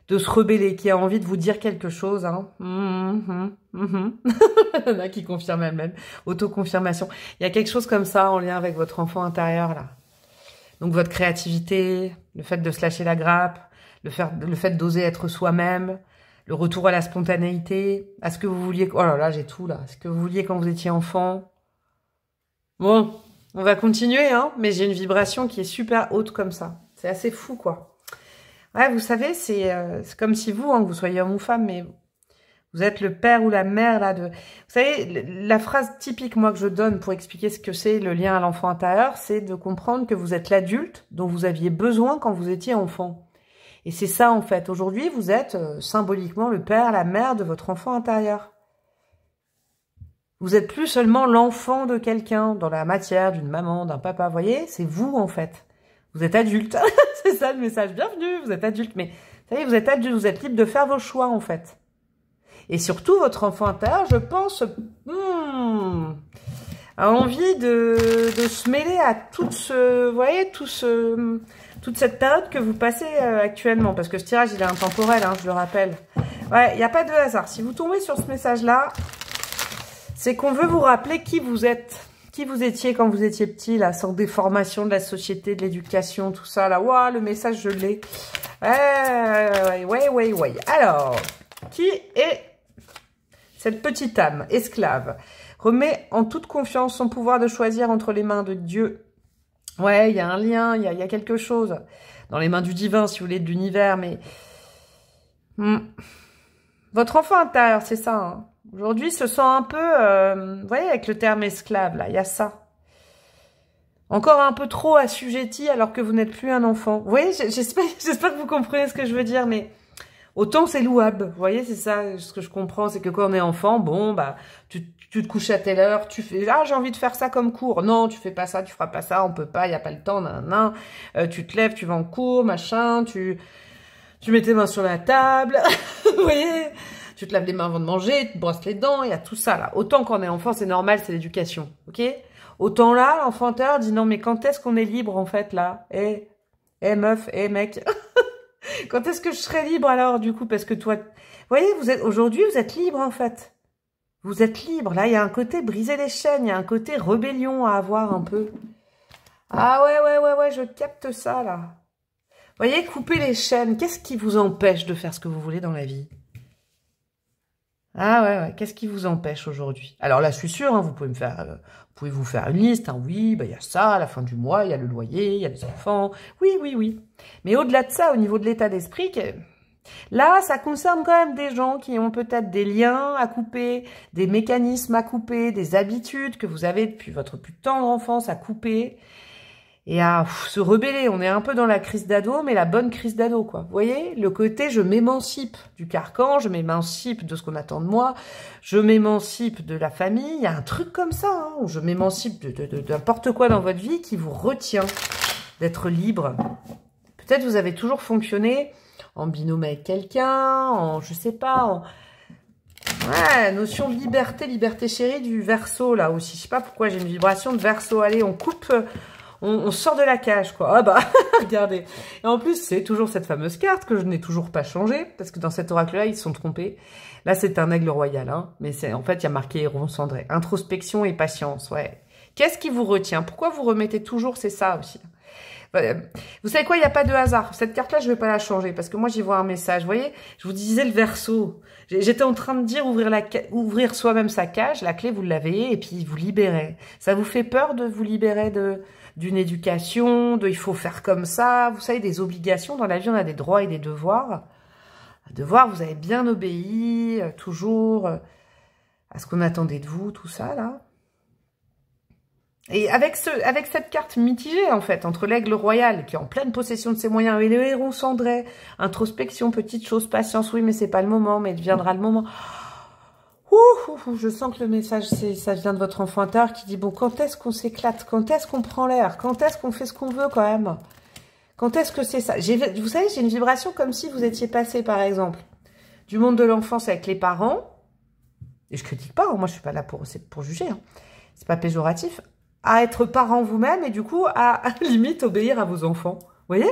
se rebeller, qui a envie de vous dire quelque chose. Hein. Il y en a qui confirment elle-même. Autoconfirmation. Il y a quelque chose comme ça en lien avec votre enfant intérieur, là. Donc votre créativité, le fait de se lâcher la grappe, le fait d'oser être soi-même, le retour à la spontanéité, à ce que vous vouliez... Oh là là, j'ai tout, là. Ce que vous vouliez quand vous étiez enfant. Bon... On va continuer, hein, mais j'ai une vibration qui est super haute comme ça. C'est assez fou, quoi. Ouais, vous savez, c'est comme si vous, hein, que vous soyez homme ou femme, mais vous êtes le père ou la mère, là, de... Vous savez, la phrase typique, moi, que je donne pour expliquer ce que c'est le lien à l'enfant intérieur, c'est de comprendre que vous êtes l'adulte dont vous aviez besoin quand vous étiez enfant. Et c'est ça, en fait. Aujourd'hui, vous êtes symboliquement le père, la mère de votre enfant intérieur. Vous êtes plus seulement l'enfant de quelqu'un, dans la matière d'une maman, d'un papa, vous voyez, c'est vous en fait. Vous êtes adulte, c'est ça le message, bienvenue, vous êtes adulte, mais vous savez, vous êtes adulte, vous êtes libre de faire vos choix en fait. Et surtout, votre enfant intérieur, je pense, a envie de se mêler à toute cette période que vous passez actuellement, parce que ce tirage, il est intemporel, hein, je le rappelle. Ouais, il n'y a pas de hasard. Si vous tombez sur ce message-là, c'est qu'on veut vous rappeler qui vous êtes, qui vous étiez quand vous étiez petit, là, sans déformation de la société, de l'éducation, tout ça, là. Waouh, le message, je l'ai. Ouais. Alors, qui est cette petite âme, esclave? Remet en toute confiance son pouvoir de choisir entre les mains de Dieu. Ouais, il y a un lien, il y a quelque chose. Dans les mains du divin, si vous voulez, de l'univers, mais... Votre enfant intérieur, c'est ça, hein. Aujourd'hui, se sent un peu, vous voyez, avec le terme esclave, là, il y a ça. Encore un peu trop assujetti alors que vous n'êtes plus un enfant. Vous voyez, j'espère que vous comprenez ce que je veux dire, mais autant c'est louable. Vous voyez, c'est ça, ce que je comprends, c'est que quand on est enfant, bon, bah, tu te couches à telle heure, tu fais, ah, j'ai envie de faire ça comme cours. Non, tu fais pas ça, tu feras pas ça, on peut pas, il y a pas le temps, tu te lèves, tu vas en cours, machin, tu mets tes mains sur la table, vous voyez. Tu te laves les mains avant de manger, tu te brosses les dents, il y a tout ça là. Autant quand on est enfant, c'est normal, c'est l'éducation, ok? Autant là, l'enfant intérieur dit non, mais quand est-ce qu'on est libre en fait là? Meuf, mec, quand est-ce que je serai libre alors du coup? Parce que toi, vous voyez, aujourd'hui, vous êtes libre en fait. Vous êtes libre. Là, il y a un côté briser les chaînes, il y a un côté rébellion à avoir un peu. Ah ouais, je capte ça là. Vous voyez, couper les chaînes, qu'est-ce qui vous empêche de faire ce que vous voulez dans la vie? Ah ouais, qu'est-ce qui vous empêche aujourd'hui? Alors là, je suis sûre, hein, vous pouvez vous faire une liste, hein, oui, bah, y a ça, à la fin du mois, il y a le loyer, il y a les enfants, oui. Mais au-delà de ça, au niveau de l'état d'esprit, là, ça concerne quand même des gens qui ont peut-être des liens à couper, des mécanismes à couper, des habitudes que vous avez depuis votre plus tendre enfance à couper, et à se rebeller. On est un peu dans la crise d'ado, mais la bonne crise d'ado, quoi. Vous voyez, le côté je m'émancipe du carcan, je m'émancipe de ce qu'on attend de moi, je m'émancipe de la famille. Il y a un truc comme ça, hein, où je m'émancipe de n'importe quoi dans votre vie qui vous retient d'être libre. Peut-être vous avez toujours fonctionné en binôme avec quelqu'un, en, je sais pas, en... Ouais, notion de liberté, liberté chérie du Verseau, là aussi. Je sais pas pourquoi j'ai une vibration de Verseau. Allez, on coupe, on sort de la cage, quoi. Ah bah, regardez. Et en plus, c'est toujours cette fameuse carte que je n'ai toujours pas changée, parce que dans cet oracle-là, ils se sont trompés. Là, c'est un aigle royal, hein. Mais c'est en fait, il y a marqué héron cendré. Introspection et patience, ouais. Qu'est-ce qui vous retient? Pourquoi vous remettez toujours? C'est ça aussi. Vous savez quoi, il n'y a pas de hasard. Cette carte-là, je ne vais pas la changer parce que moi, j'y vois un message. Vous voyez, je vous disais le Verseau. J'étais en train de dire ouvrir soi-même sa cage. La clé, vous l'avez et puis vous libérez. Ça vous fait peur de vous libérer d'une éducation, il faut faire comme ça. Vous savez, des obligations. Dans la vie, on a des droits et des devoirs. Devoir, vous avez bien obéi, toujours à ce qu'on attendait de vous, tout ça, là. Et avec cette carte mitigée, en fait, entre l'aigle royal, qui est en pleine possession de ses moyens, et le héron cendré, introspection, petite chose, patience, oui, mais c'est pas le moment, mais il viendra le moment. Je sens que le message, ça vient de votre enfant intérieur qui dit, bon, quand est-ce qu'on s'éclate? Quand est-ce qu'on prend l'air? Quand est-ce qu'on fait ce qu'on veut, quand même? Quand est-ce que c'est ça? Vous savez, j'ai une vibration comme si vous étiez passé, par exemple, du monde de l'enfance avec les parents, et je critique pas, hein, moi je suis pas là pour juger, hein, c'est pas péjoratif, à être parent vous-même et du coup à limite obéir à vos enfants. Vous voyez?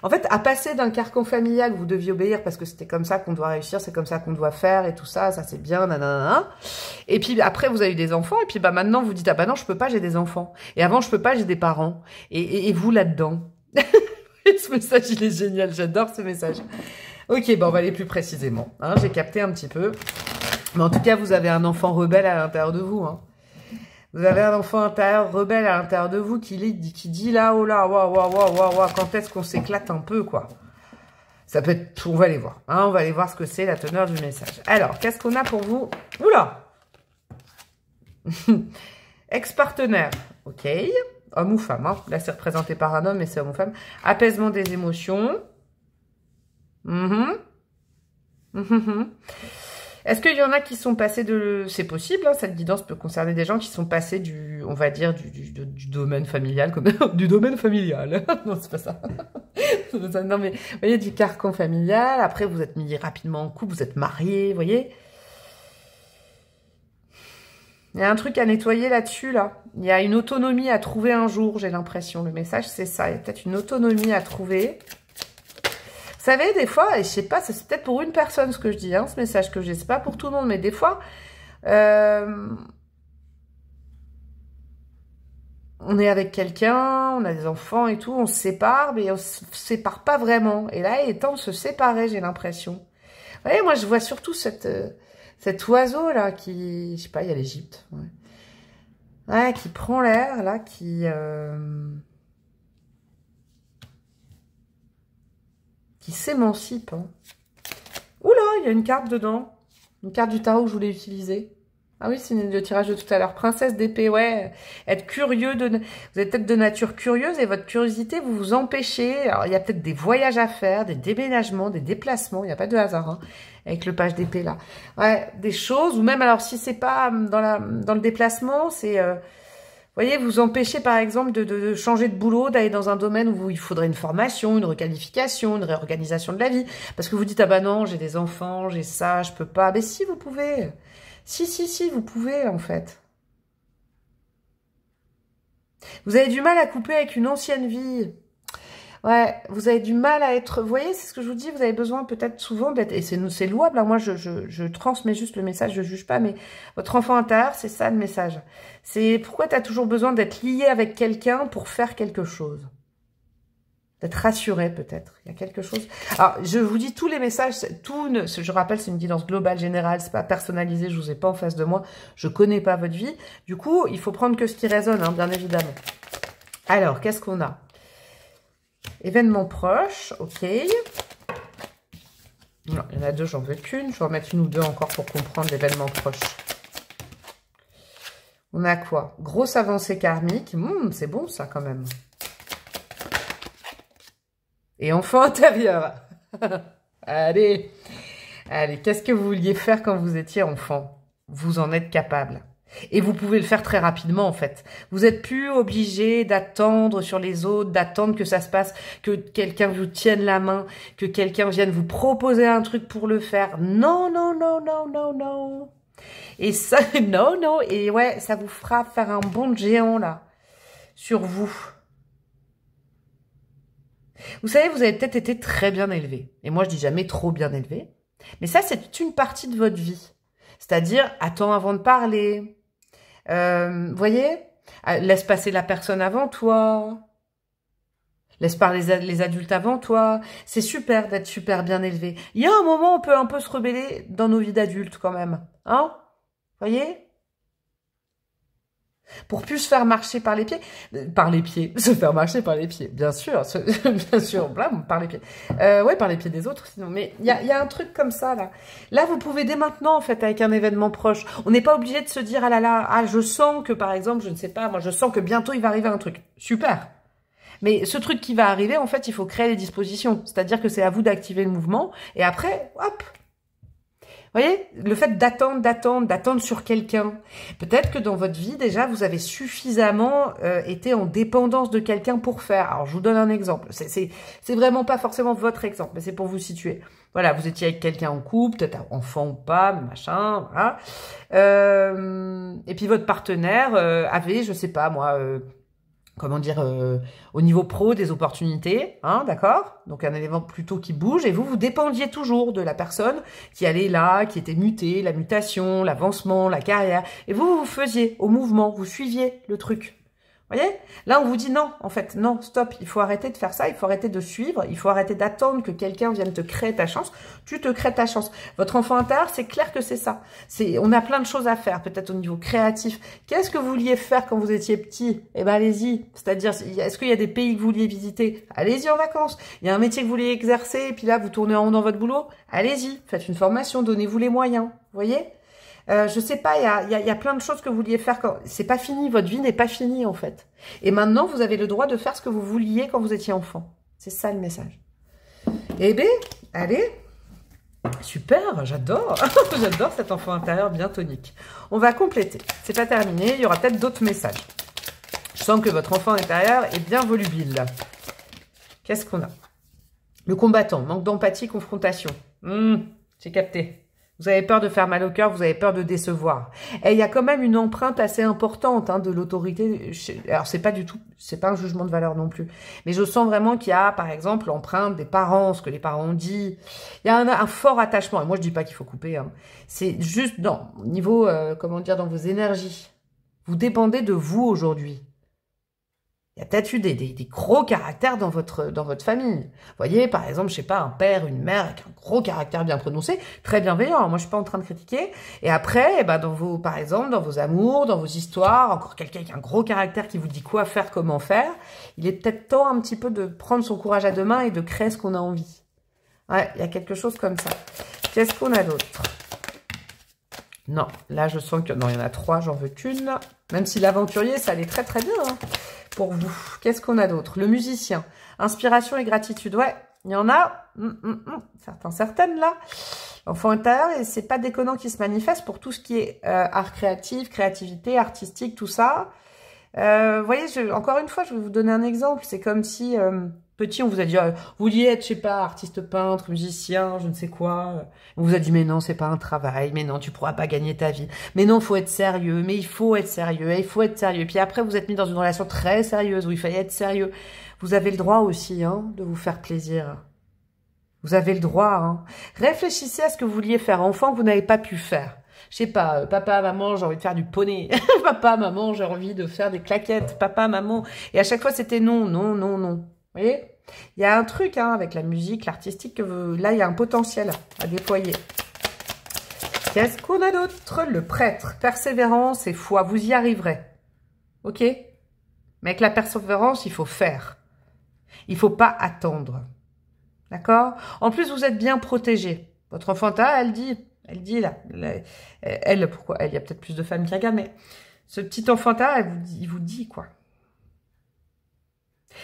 En fait, à passer d'un carcan familial où vous deviez obéir parce que c'était comme ça qu'on doit réussir, c'est comme ça qu'on doit faire et tout ça, ça c'est bien, nanana. Et puis après, vous avez eu des enfants et puis bah maintenant vous dites, ah bah non, je peux pas, j'ai des enfants. Et avant, je peux pas, j'ai des parents. Et vous là-dedans. Ce message, il est génial, j'adore ce message. Ok, bah on va aller plus précisément. Hein, j'ai capté un petit peu. Mais en tout cas, vous avez un enfant rebelle à l'intérieur de vous, hein. Vous avez un enfant intérieur rebelle à l'intérieur de vous qui dit là, oh là, waouh, quand est-ce qu'on s'éclate un peu, quoi. Ça peut être, on va aller voir. Hein, on va aller voir ce que c'est, la teneur du message. Alors, qu'est-ce qu'on a pour vous? Oula. Ex-partenaire, ok. Homme ou femme, hein. Là, c'est représenté par un homme, mais c'est homme ou femme. Apaisement des émotions. Est-ce qu'il y en a qui sont passés de... C'est possible, hein, cette guidance peut concerner des gens qui sont passés du, on va dire, du domaine familial, comme du domaine familial. Non, c'est pas ça. Non, mais vous voyez, du carcan familial. Après, vous êtes mis rapidement en couple, vous êtes mariés, vous voyez. Il y a un truc à nettoyer là-dessus, là. Il y a une autonomie à trouver un jour, j'ai l'impression. Le message, c'est ça. Il y a peut-être une autonomie à trouver. Vous savez, des fois, et je sais pas, c'est peut-être pour une personne ce que je dis, hein, ce message que j'ai, c'est pas pour tout le monde, mais des fois, on est avec quelqu'un, on a des enfants et tout, on se sépare, mais on se sépare pas vraiment. Et là, il est temps de se séparer, j'ai l'impression. Vous voyez, moi, je vois surtout cet oiseau, là, qui, je sais pas, il y a l'Égypte, ouais, qui prend l'air, là, qui s'émancipe. Hein. Oula, il y a une carte dedans. Une carte du tarot que je voulais utiliser. Ah oui, c'est le tirage de tout à l'heure. Princesse d'épée, ouais. Être curieux. Vous êtes peut-être de nature curieuse et votre curiosité, vous vous empêchez. Alors, il y a peut-être des voyages à faire, des déménagements, des déplacements. Il n'y a pas de hasard, hein, avec le page d'épée, là. Ouais, des choses. Ou même, alors, si c'est pas dans le déplacement, c'est... Vous voyez, vous empêchez par exemple de changer de boulot, d'aller dans un domaine où il faudrait une formation, une requalification, une réorganisation de la vie. Parce que vous dites, ah bah non, j'ai des enfants, j'ai ça, je peux pas. Mais si, vous pouvez. Si, vous pouvez en fait. Vous avez du mal à couper avec une ancienne vie. Ouais, vous avez du mal à être... Vous voyez, c'est ce que je vous dis, vous avez besoin peut-être souvent d'être... Et c'est louable, hein, moi je transmets juste le message, je juge pas, mais votre enfant intérieur, c'est ça le message. C'est pourquoi tu as toujours besoin d'être lié avec quelqu'un pour faire quelque chose. D'être rassuré peut-être, il y a quelque chose... Alors, je vous dis, tous les messages, je rappelle, c'est une guidance globale, générale, c'est pas personnalisé, je vous ai pas en face de moi, je connais pas votre vie. Du coup, il faut prendre que ce qui résonne, hein, bien évidemment. Alors, qu'est-ce qu'on a ? Événement proche, ok. Non, il y en a deux, j'en veux qu'une. Je vais en mettre une ou deux encore pour comprendre l'événement proche. On a quoi? Grosse avancée karmique. C'est bon ça quand même. Et enfant intérieur. Allez, qu'est-ce que vous vouliez faire quand vous étiez enfant? Vous en êtes capable. Et vous pouvez le faire très rapidement, en fait. Vous êtes plus obligé d'attendre sur les autres, d'attendre que ça se passe, que quelqu'un vous tienne la main, que quelqu'un vienne vous proposer un truc pour le faire. Non, non, non, non, non, non. Et ça, non, non. Et ouais, ça vous fera faire un bond de géant, là, sur vous. Vous savez, vous avez peut-être été très bien élevé. Et moi, je dis jamais trop bien élevé. Mais ça, c'est une partie de votre vie. C'est-à-dire, attends avant de parler. Voyez, laisse passer la personne avant toi. Laisse parler les adultes avant toi. C'est super d'être super bien élevé. Il y a un moment, on peut un peu se rebeller dans nos vies d'adultes quand même. Hein? Voyez? Pour plus se faire marcher par les pieds, se faire marcher par les pieds, bien sûr, bien sûr, blâme, par les pieds, ouais, par les pieds des autres, sinon, mais il y a un truc comme ça, là, vous pouvez dès maintenant, en fait, avec un événement proche, on n'est pas obligé de se dire, ah là là, ah, je sens que, par exemple, je ne sais pas, moi, je sens que bientôt, il va arriver un truc, super, mais ce truc qui va arriver, en fait, il faut créer les dispositions, c'est-à-dire que c'est à vous d'activer le mouvement, et après, hop. Vous voyez, le fait d'attendre sur quelqu'un. Peut-être que dans votre vie, déjà, vous avez suffisamment été en dépendance de quelqu'un pour faire. Alors, je vous donne un exemple. C'est vraiment pas forcément votre exemple, mais c'est pour vous situer. Voilà, vous étiez avec quelqu'un en couple, peut-être enfant ou pas, machin, voilà. Et puis, votre partenaire avait, je sais pas, moi... comment dire, au niveau pro, des opportunités, hein, d'accord? Donc, un élément plutôt qui bouge, et vous dépendiez toujours de la personne qui allait là, qui était mutée, la mutation, l'avancement, la carrière, et vous faisiez au mouvement, vous suiviez le truc. Vous voyez? Là, on vous dit non, en fait, non, stop, il faut arrêter de faire ça, il faut arrêter de suivre, il faut arrêter d'attendre que quelqu'un vienne te créer ta chance, tu te crées ta chance. Votre enfant intérieur, c'est clair que c'est ça. On a plein de choses à faire, peut-être au niveau créatif. Qu'est-ce que vous vouliez faire quand vous étiez petit? Eh ben, allez-y. C'est-à-dire, est-ce qu'il y a des pays que vous vouliez visiter? Allez-y en vacances. Il y a un métier que vous vouliez exercer, et puis là, vous tournez en rond dans votre boulot? Allez-y. Faites une formation, donnez-vous les moyens. Vous voyez? Je sais pas, il y a plein de choses que vous vouliez faire quand... C'est pas fini, votre vie n'est pas finie, en fait. Et maintenant, vous avez le droit de faire ce que vous vouliez quand vous étiez enfant. C'est ça, le message. Eh bien, allez. Super, j'adore. J'adore cet enfant intérieur bien tonique. On va compléter. C'est pas terminé, il y aura peut-être d'autres messages. Je sens que votre enfant intérieur est bien volubile. Qu'est-ce qu'on a? Le combattant, manque d'empathie, confrontation. J'ai capté. Vous avez peur de faire mal au cœur, vous avez peur de décevoir. Et il y a quand même une empreinte assez importante de l'autorité. Alors, c'est pas du tout, c'est pas un jugement de valeur non plus. Mais je sens vraiment qu'il y a, par exemple, l'empreinte des parents, ce que les parents ont dit. Il y a un fort attachement. Et moi, je dis pas qu'il faut couper. C'est juste, au niveau, comment dire, dans vos énergies. Vous dépendez de vous aujourd'hui. Il y a peut-être eu des gros caractères dans votre famille. Vous voyez, par exemple, je sais pas, un père, une mère avec un gros caractère bien prononcé, très bienveillant. Moi, je suis pas en train de critiquer. Et après, par exemple, dans vos amours, dans vos histoires, encore quelqu'un avec un gros caractère qui vous dit quoi faire, comment faire. Il est peut-être temps un petit peu de prendre son courage à deux mains et de créer ce qu'on a envie. Ouais, il y a quelque chose comme ça. Qu'est-ce qu'on a d'autre? Non, là, je sens que... Non, il y en a 3, j'en veux qu'une. Même si l'aventurier, ça allait très très bien, pour vous. Qu'est-ce qu'on a d'autre? Le musicien. Inspiration et gratitude. Ouais, il y en a. Certaines, là. Enfant intérieur, et c'est pas déconnant qui se manifeste pour tout ce qui est art créatif, créativité, artistique, tout ça. Vous voyez, encore une fois, je vais vous donner un exemple. C'est comme si... petit, on vous a dit, vous vouliez être, je sais pas, artiste peintre, musicien, je ne sais quoi. On vous a dit, mais non, c'est pas un travail, mais non, tu pourras pas gagner ta vie. Mais non, faut être sérieux, mais il faut être sérieux, et il faut être sérieux. Puis après, vous êtes mis dans une relation très sérieuse où il fallait être sérieux. Vous avez le droit aussi, de vous faire plaisir. Vous avez le droit, Réfléchissez à ce que vous vouliez faire enfant que vous n'avez pas pu faire. Je sais pas, papa, maman, j'ai envie de faire du poney. Papa, maman, j'ai envie de faire des claquettes. Papa, maman. Et à chaque fois, c'était non, non, non, non. Vous voyez? Il y a un truc avec la musique, l'artistique, que là, il y a un potentiel à déployer. Qu'est-ce qu'on a d'autre? Le prêtre, persévérance et foi, vous y arriverez. Ok? Mais avec la persévérance, il faut faire. Il ne faut pas attendre. D'accord? En plus, vous êtes bien protégé. Votre enfant, elle dit là, pourquoi? Il y a peut-être plus de femmes qui regardent, mais ce petit enfant, il vous dit quoi?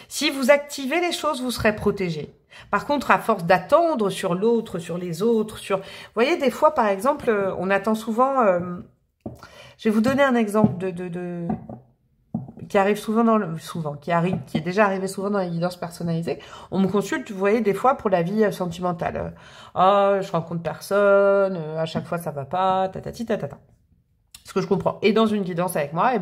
Si vous activez les choses, vous serez protégé. Par contre, à force d'attendre sur l'autre, sur les autres, vous voyez, des fois, par exemple, on attend souvent Je vais vous donner un exemple qui arrive souvent qui est déjà arrivé souvent dans les guidances personnalisées. On me consulte, vous voyez, des fois pour la vie sentimentale. Oh, je rencontre personne, à chaque fois ça va pas, tatati tatata. Ce que je comprends. Et dans une guidance avec moi,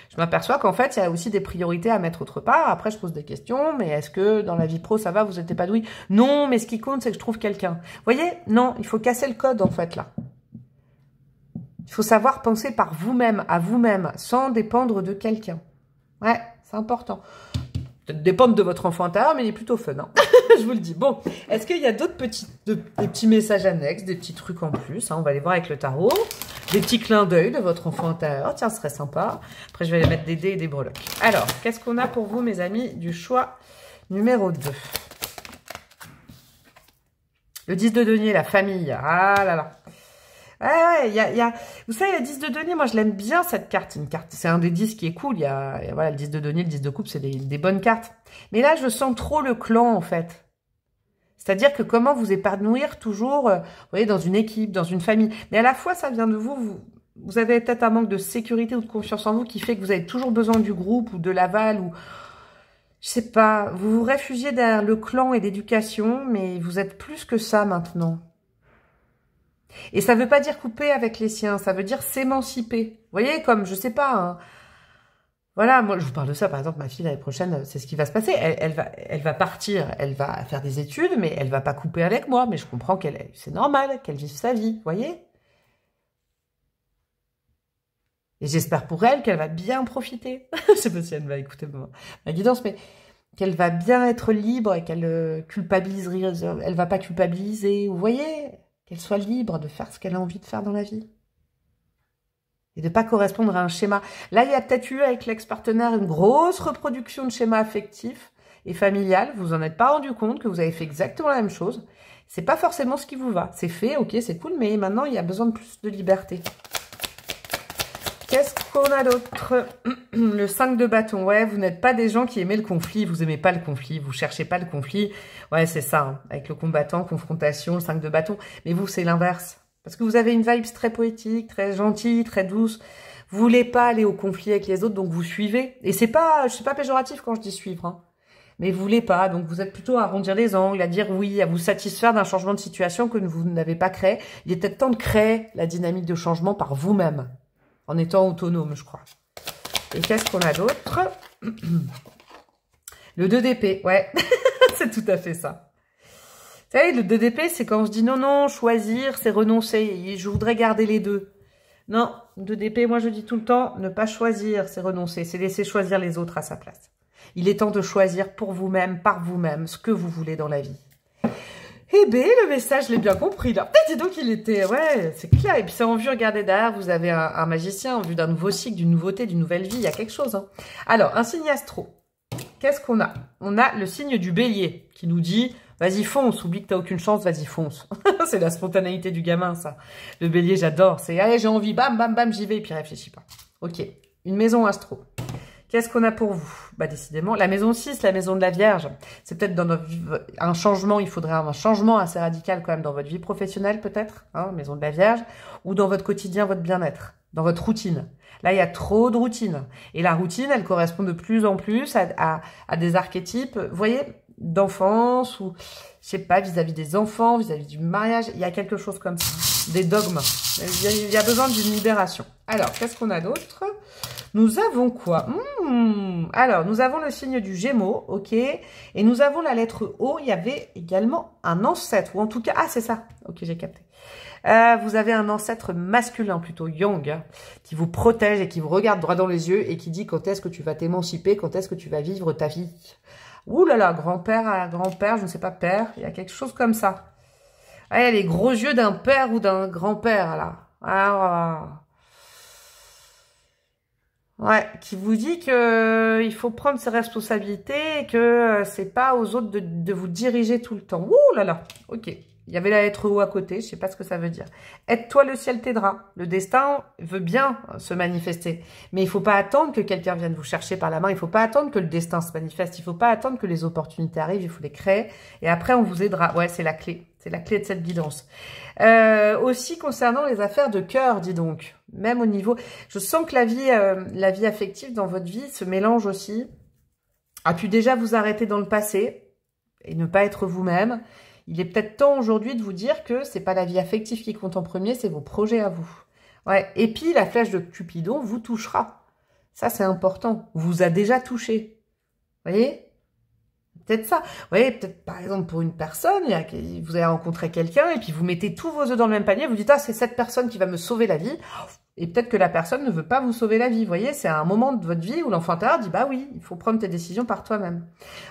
je m'aperçois qu'en fait, il y a aussi des priorités à mettre autre part. Après, je pose des questions, mais est-ce que dans la vie pro, ça va, vous êtes épanoui? Non, mais ce qui compte, c'est que je trouve quelqu'un. Vous voyez? Non, il faut casser le code, en fait, là. Il faut savoir penser par vous-même, à vous-même, sans dépendre de quelqu'un. Ouais, c'est important. Peut-être dépendre de votre enfant intérieur, mais il est plutôt fun, hein. Je vous le dis. Bon, est-ce qu'il y a d'autres des petits messages annexes, des petits trucs en plus, hein? On va les voir avec le tarot. Des petits clins d'œil de votre enfant intérieur. Tiens, ce serait sympa. Après, je vais aller mettre des dés et des breloques. Alors, qu'est-ce qu'on a pour vous, mes amis, du choix numéro 2? Le 10 de denier, la famille. Ah là là. Ouais, vous savez, le 10 de denier, moi, je l'aime bien, cette carte. C'est un des 10 qui est cool. Voilà, le 10 de denier, le 10 de coupe, c'est des bonnes cartes. Mais là, je sens trop le clan, en fait. C'est-à-dire que comment vous épanouir toujours, vous voyez, dans une équipe, dans une famille. Mais à la fois, ça vient de vous avez peut-être un manque de sécurité ou de confiance en vous qui fait que vous avez toujours besoin du groupe ou de l'aval ou, je sais pas, vous vous réfugiez derrière le clan et l'éducation, mais vous êtes plus que ça maintenant. Et ça veut pas dire couper avec les siens, ça veut dire s'émanciper. Vous voyez, comme, je sais pas, hein, voilà, moi, je vous parle de ça, par exemple, ma fille, l'année prochaine, c'est ce qui va se passer. Elle va partir, elle va faire des études, mais elle va pas couper avec moi. Mais je comprends c'est normal qu'elle vive sa vie, vous voyez? Et j'espère pour elle qu'elle va bien profiter. Je sais pas si elle va écouter ma guidance, mais qu'elle va bien être libre et qu'elle elle va pas culpabiliser, vous voyez? Qu'elle soit libre de faire ce qu'elle a envie de faire dans la vie. Et de ne pas correspondre à un schéma. Là, il y a peut-être eu avec l'ex-partenaire une grosse reproduction de schéma affectif et familial. Vous en êtes pas rendu compte que vous avez fait exactement la même chose. C'est pas forcément ce qui vous va. C'est fait, ok, c'est cool, mais maintenant, il y a besoin de plus de liberté. Qu'est-ce qu'on a d'autre? Le 5 de bâton. Ouais, vous n'êtes pas des gens qui aimaient le conflit. Vous aimez pas le conflit. Vous cherchez pas le conflit. Ouais, c'est ça. Hein. Avec le combattant, confrontation, le 5 de bâton. Mais vous, c'est l'inverse. Parce que vous avez une vibe très poétique, très gentille, très douce. Vous voulez pas aller au conflit avec les autres, donc vous suivez. Et je suis pas péjoratif quand je dis suivre, hein. Mais vous voulez pas, donc vous êtes plutôt à arrondir les angles, à dire oui, à vous satisfaire d'un changement de situation que vous n'avez pas créé. Il est peut-être temps de créer la dynamique de changement par vous-même, en étant autonome, je crois. Et qu'est-ce qu'on a d'autre? Le 2 d'épée, ouais, c'est tout à fait ça. Vous savez, le 2 d'épée, c'est quand on se dit non, non, choisir, c'est renoncer. Je voudrais garder les deux. Non, 2 d'épée, moi je dis tout le temps, ne pas choisir, c'est renoncer. C'est laisser choisir les autres à sa place. Il est temps de choisir pour vous-même, par vous-même, ce que vous voulez dans la vie. Eh bien, le message, je l'ai bien compris, là. Dis donc, il était, ouais, c'est clair. Et puis, c'est en vue, regardez derrière, vous avez un magicien, en vue d'un nouveau cycle, d'une nouveauté, d'une nouvelle vie, il y a quelque chose. Hein. Alors, un signe astro. Qu'est-ce qu'on a? On a le signe du bélier, qui nous dit... Vas-y, fonce. Oublie que t'as aucune chance, vas-y, fonce. C'est la spontanéité du gamin, ça. Le bélier, j'adore. C'est, allez, j'ai envie, bam, bam, bam, j'y vais, et puis réfléchis pas. Ok. Une maison astro. Qu'est-ce qu'on a pour vous? Bah, décidément, la maison 6, la maison de la Vierge. C'est peut-être dans notre vie, un changement, il faudrait un changement assez radical quand même dans votre vie professionnelle, peut-être, hein, maison de la Vierge, ou dans votre quotidien, votre bien-être, dans votre routine. Là, il y a trop de routine. Et la routine, elle correspond de plus en plus à des archétypes, vous voyez, d'enfance ou, je sais pas, vis-à-vis des enfants, vis-à-vis du mariage. Il y a quelque chose comme ça. Des dogmes. Il y a besoin d'une libération. Alors, qu'est-ce qu'on a d'autre? Nous avons quoi? Alors, nous avons le signe du Gémeaux, ok. Et nous avons la lettre O. Il y avait également un ancêtre, ou en tout cas... Ah, c'est ça. Ok, j'ai capté. Vous avez un ancêtre masculin, plutôt yang, hein, qui vous protège et qui vous regarde droit dans les yeux et qui dit quand est-ce que tu vas t'émanciper, quand est-ce que tu vas vivre ta vie. Ouh là là, grand-père à grand-père, je ne sais pas, père, il y a quelque chose comme ça. Ah, il y a les gros yeux d'un père ou d'un grand-père, là. Ah, ouais, qui vous dit que il faut prendre ses responsabilités et que c'est pas aux autres de vous diriger tout le temps. Ouh là là, ok. Il y avait la lettre O à côté, je sais pas ce que ça veut dire. Aide-toi, le ciel t'aidera. Le destin veut bien se manifester. Mais il faut pas attendre que quelqu'un vienne vous chercher par la main. Il faut pas attendre que le destin se manifeste. Il faut pas attendre que les opportunités arrivent. Il faut les créer. Et après, on vous aidera. Ouais, c'est la clé. C'est la clé de cette guidance. Aussi, concernant les affaires de cœur, dis donc. Même au niveau... Je sens que la vie affective dans votre vie se mélange aussi. A pu déjà vous arrêter dans le passé et ne pas être vous-même. Il est peut-être temps aujourd'hui de vous dire que c'est pas la vie affective qui compte en premier, c'est vos projets à vous. Ouais. Et puis, la flèche de Cupidon vous touchera. Ça, c'est important. Vous a déjà touché. Vous voyez? Peut-être ça. Vous voyez, peut-être, par exemple, pour une personne, vous avez rencontré quelqu'un et puis vous mettez tous vos œufs dans le même panier, vous dites, ah, c'est cette personne qui va me sauver la vie. Et peut-être que la personne ne veut pas vous sauver la vie. Vous voyez, c'est un moment de votre vie où l'enfant intérieur dit, bah oui, il faut prendre tes décisions par toi-même.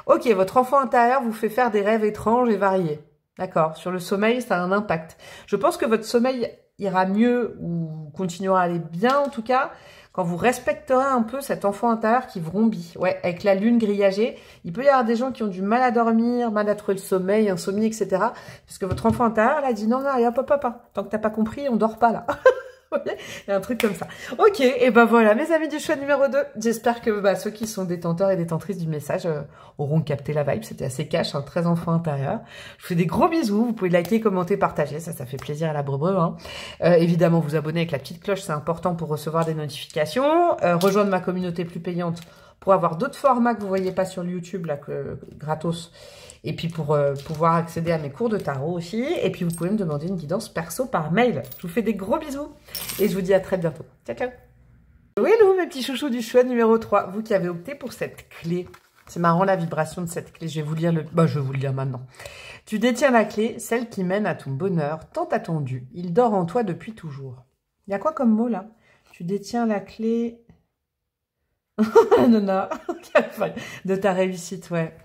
Ok, votre enfant intérieur vous fait faire des rêves étranges et variés. D'accord, sur le sommeil, ça a un impact. Je pense que votre sommeil ira mieux ou continuera à aller bien, en tout cas, quand vous respecterez un peu cet enfant intérieur qui vrombit. Ouais, avec la lune grillagée, il peut y avoir des gens qui ont du mal à dormir, mal à trouver le sommeil, insomnie, etc. Parce que votre enfant intérieur, là, dit non, non, hop, hop, hop, tant que t'as pas compris, on dort pas, là. Il y a un truc comme ça. Ok, et ben voilà, mes amis du choix numéro 2. J'espère que ceux qui sont détenteurs et détentrices du message auront capté la vibe. C'était assez cash, très enfant intérieur. Je vous fais des gros bisous. Vous pouvez liker, commenter, partager. Ça fait plaisir à la brebreu. Hein. Évidemment, vous abonner avec la petite cloche, c'est important pour recevoir des notifications. Rejoindre ma communauté plus payante pour avoir d'autres formats que vous voyez pas sur YouTube, là, gratos. Et puis pour pouvoir accéder à mes cours de tarot aussi. Et puis vous pouvez me demander une guidance perso par mail. Je vous fais des gros bisous. Et je vous dis à très bientôt. Ciao, ciao. Hello mes petits chouchous du choix numéro 3. Vous qui avez opté pour cette clé. C'est marrant la vibration de cette clé. Je vais vous lire je vais vous le lire maintenant. Tu détiens la clé, celle qui mène à ton bonheur, tant attendu. Il dort en toi depuis toujours. Il y a quoi comme mot là? Tu détiens la clé... Nona, de ta réussite, ouais.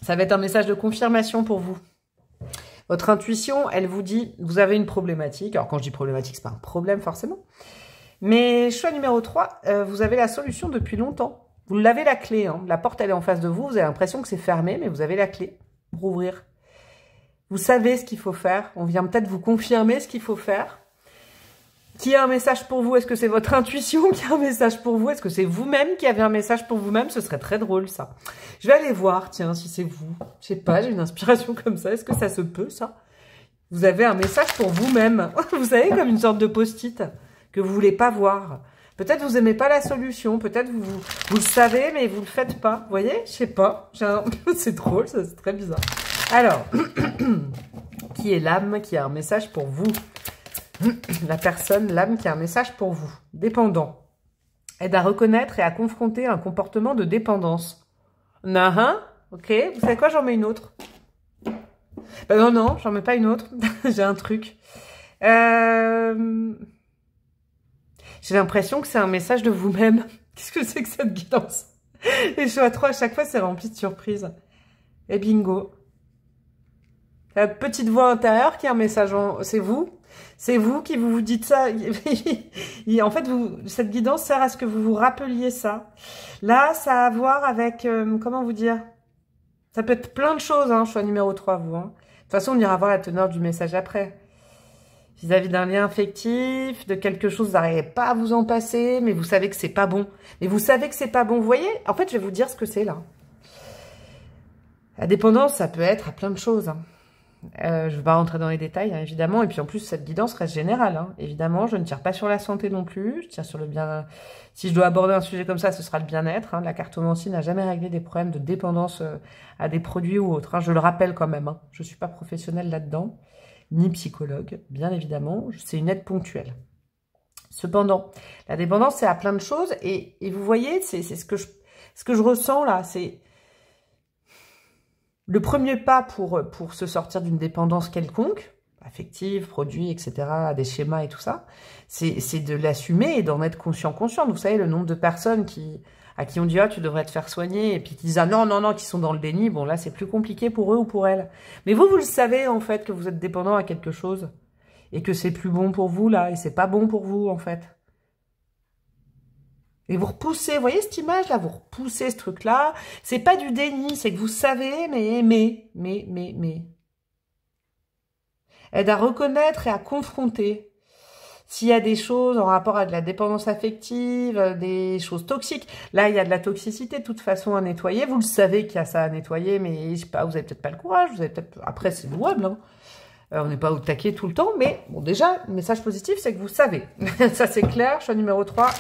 Ça va être un message de confirmation pour vous. Votre intuition, elle vous dit, vous avez une problématique. Alors quand je dis problématique, c'est pas un problème forcément. Mais choix numéro 3, vous avez la solution depuis longtemps. Vous l'avez la clé, hein. La porte elle est en face de vous, vous avez l'impression que c'est fermé, mais vous avez la clé pour ouvrir. Vous savez ce qu'il faut faire, on vient peut-être vous confirmer ce qu'il faut faire. Qui a un message pour vous? Est-ce que c'est votre intuition qui a un message pour vous? Est-ce que c'est vous-même qui avez un message pour vous-même? Ce serait très drôle, ça. Je vais aller voir, tiens, si c'est vous. Je sais pas, j'ai une inspiration comme ça. Est-ce que ça se peut, ça? Vous avez un message pour vous-même. Vous savez, comme une sorte de post-it que vous voulez pas voir. Peut-être vous aimez pas la solution. Peut-être vous le savez, mais vous le faites pas. Vous voyez? Je sais pas. C'est drôle, ça, c'est très bizarre. Alors, qui est l'âme qui a un message pour vous? La personne, l'âme qui a un message pour vous. Dépendant. Aide à reconnaître et à confronter un comportement de dépendance. Ok. Vous savez quoi, j'en mets une autre. Non, j'en mets pas une autre. J'ai un truc. J'ai l'impression que c'est un message de vous-même. Qu'est-ce que c'est que cette guidance? Et choix 3, à chaque fois, c'est rempli de surprises. Et bingo. La petite voix intérieure qui a un message c'est vous. C'est vous qui vous dites ça. En fait, cette guidance sert à ce que vous vous rappeliez ça. Là, ça a à voir avec... comment vous dire? Ça peut être plein de choses, hein, choix numéro 3, vous. Hein. De toute façon, on ira voir la teneur du message après. Vis-à-vis d'un lien affectif, de quelque chose, vous n'arrivez pas à vous en passer, mais vous savez que c'est pas bon. Mais vous savez que c'est pas bon. Vous voyez? En fait, je vais vous dire ce que c'est, là. La dépendance, ça peut être à plein de choses, hein. Je ne vais pas rentrer dans les détails, hein, évidemment. Et puis en plus, cette guidance reste générale. Hein. Évidemment, je ne tire pas sur la santé non plus. Je tire sur le bien. Si je dois aborder un sujet comme ça, ce sera le bien-être. Hein. La cartomancie n'a jamais réglé des problèmes de dépendance à des produits ou autres. Hein. Je le rappelle quand même. Hein. Je ne suis pas professionnelle là-dedans, ni psychologue, bien évidemment. C'est une aide ponctuelle. Cependant, la dépendance, c'est à plein de choses. Et vous voyez, c'est ce que je ressens là. C'est... Le premier pas pour se sortir d'une dépendance quelconque, affective, produit, etc., des schémas et tout ça, c'est de l'assumer et d'en être consciente. Vous savez, le nombre de personnes à qui on dit « Ah, tu devrais te faire soigner » et puis qui disent « Ah non », qui sont dans le déni. Bon, là, c'est plus compliqué pour eux ou pour elles. Mais vous le savez, en fait, que vous êtes dépendant à quelque chose et que c'est plus bon pour vous, là, et c'est pas bon pour vous, en fait. Et vous repoussez, vous voyez cette image-là, vous repoussez ce truc-là. C'est pas du déni, c'est que vous savez, mais. Aide à reconnaître et à confronter. S'il y a des choses en rapport avec la dépendance affective, des choses toxiques, là, il y a de la toxicité de toute façon à nettoyer. Vous le savez qu'il y a ça à nettoyer, mais je sais pas, vous avez peut-être pas le courage, vous avez peut-être... Après, c'est louable, hein. On n'est pas au taquet tout le temps, mais bon, déjà, le message positif, c'est que vous savez. Ça, c'est clair. Choix numéro 3.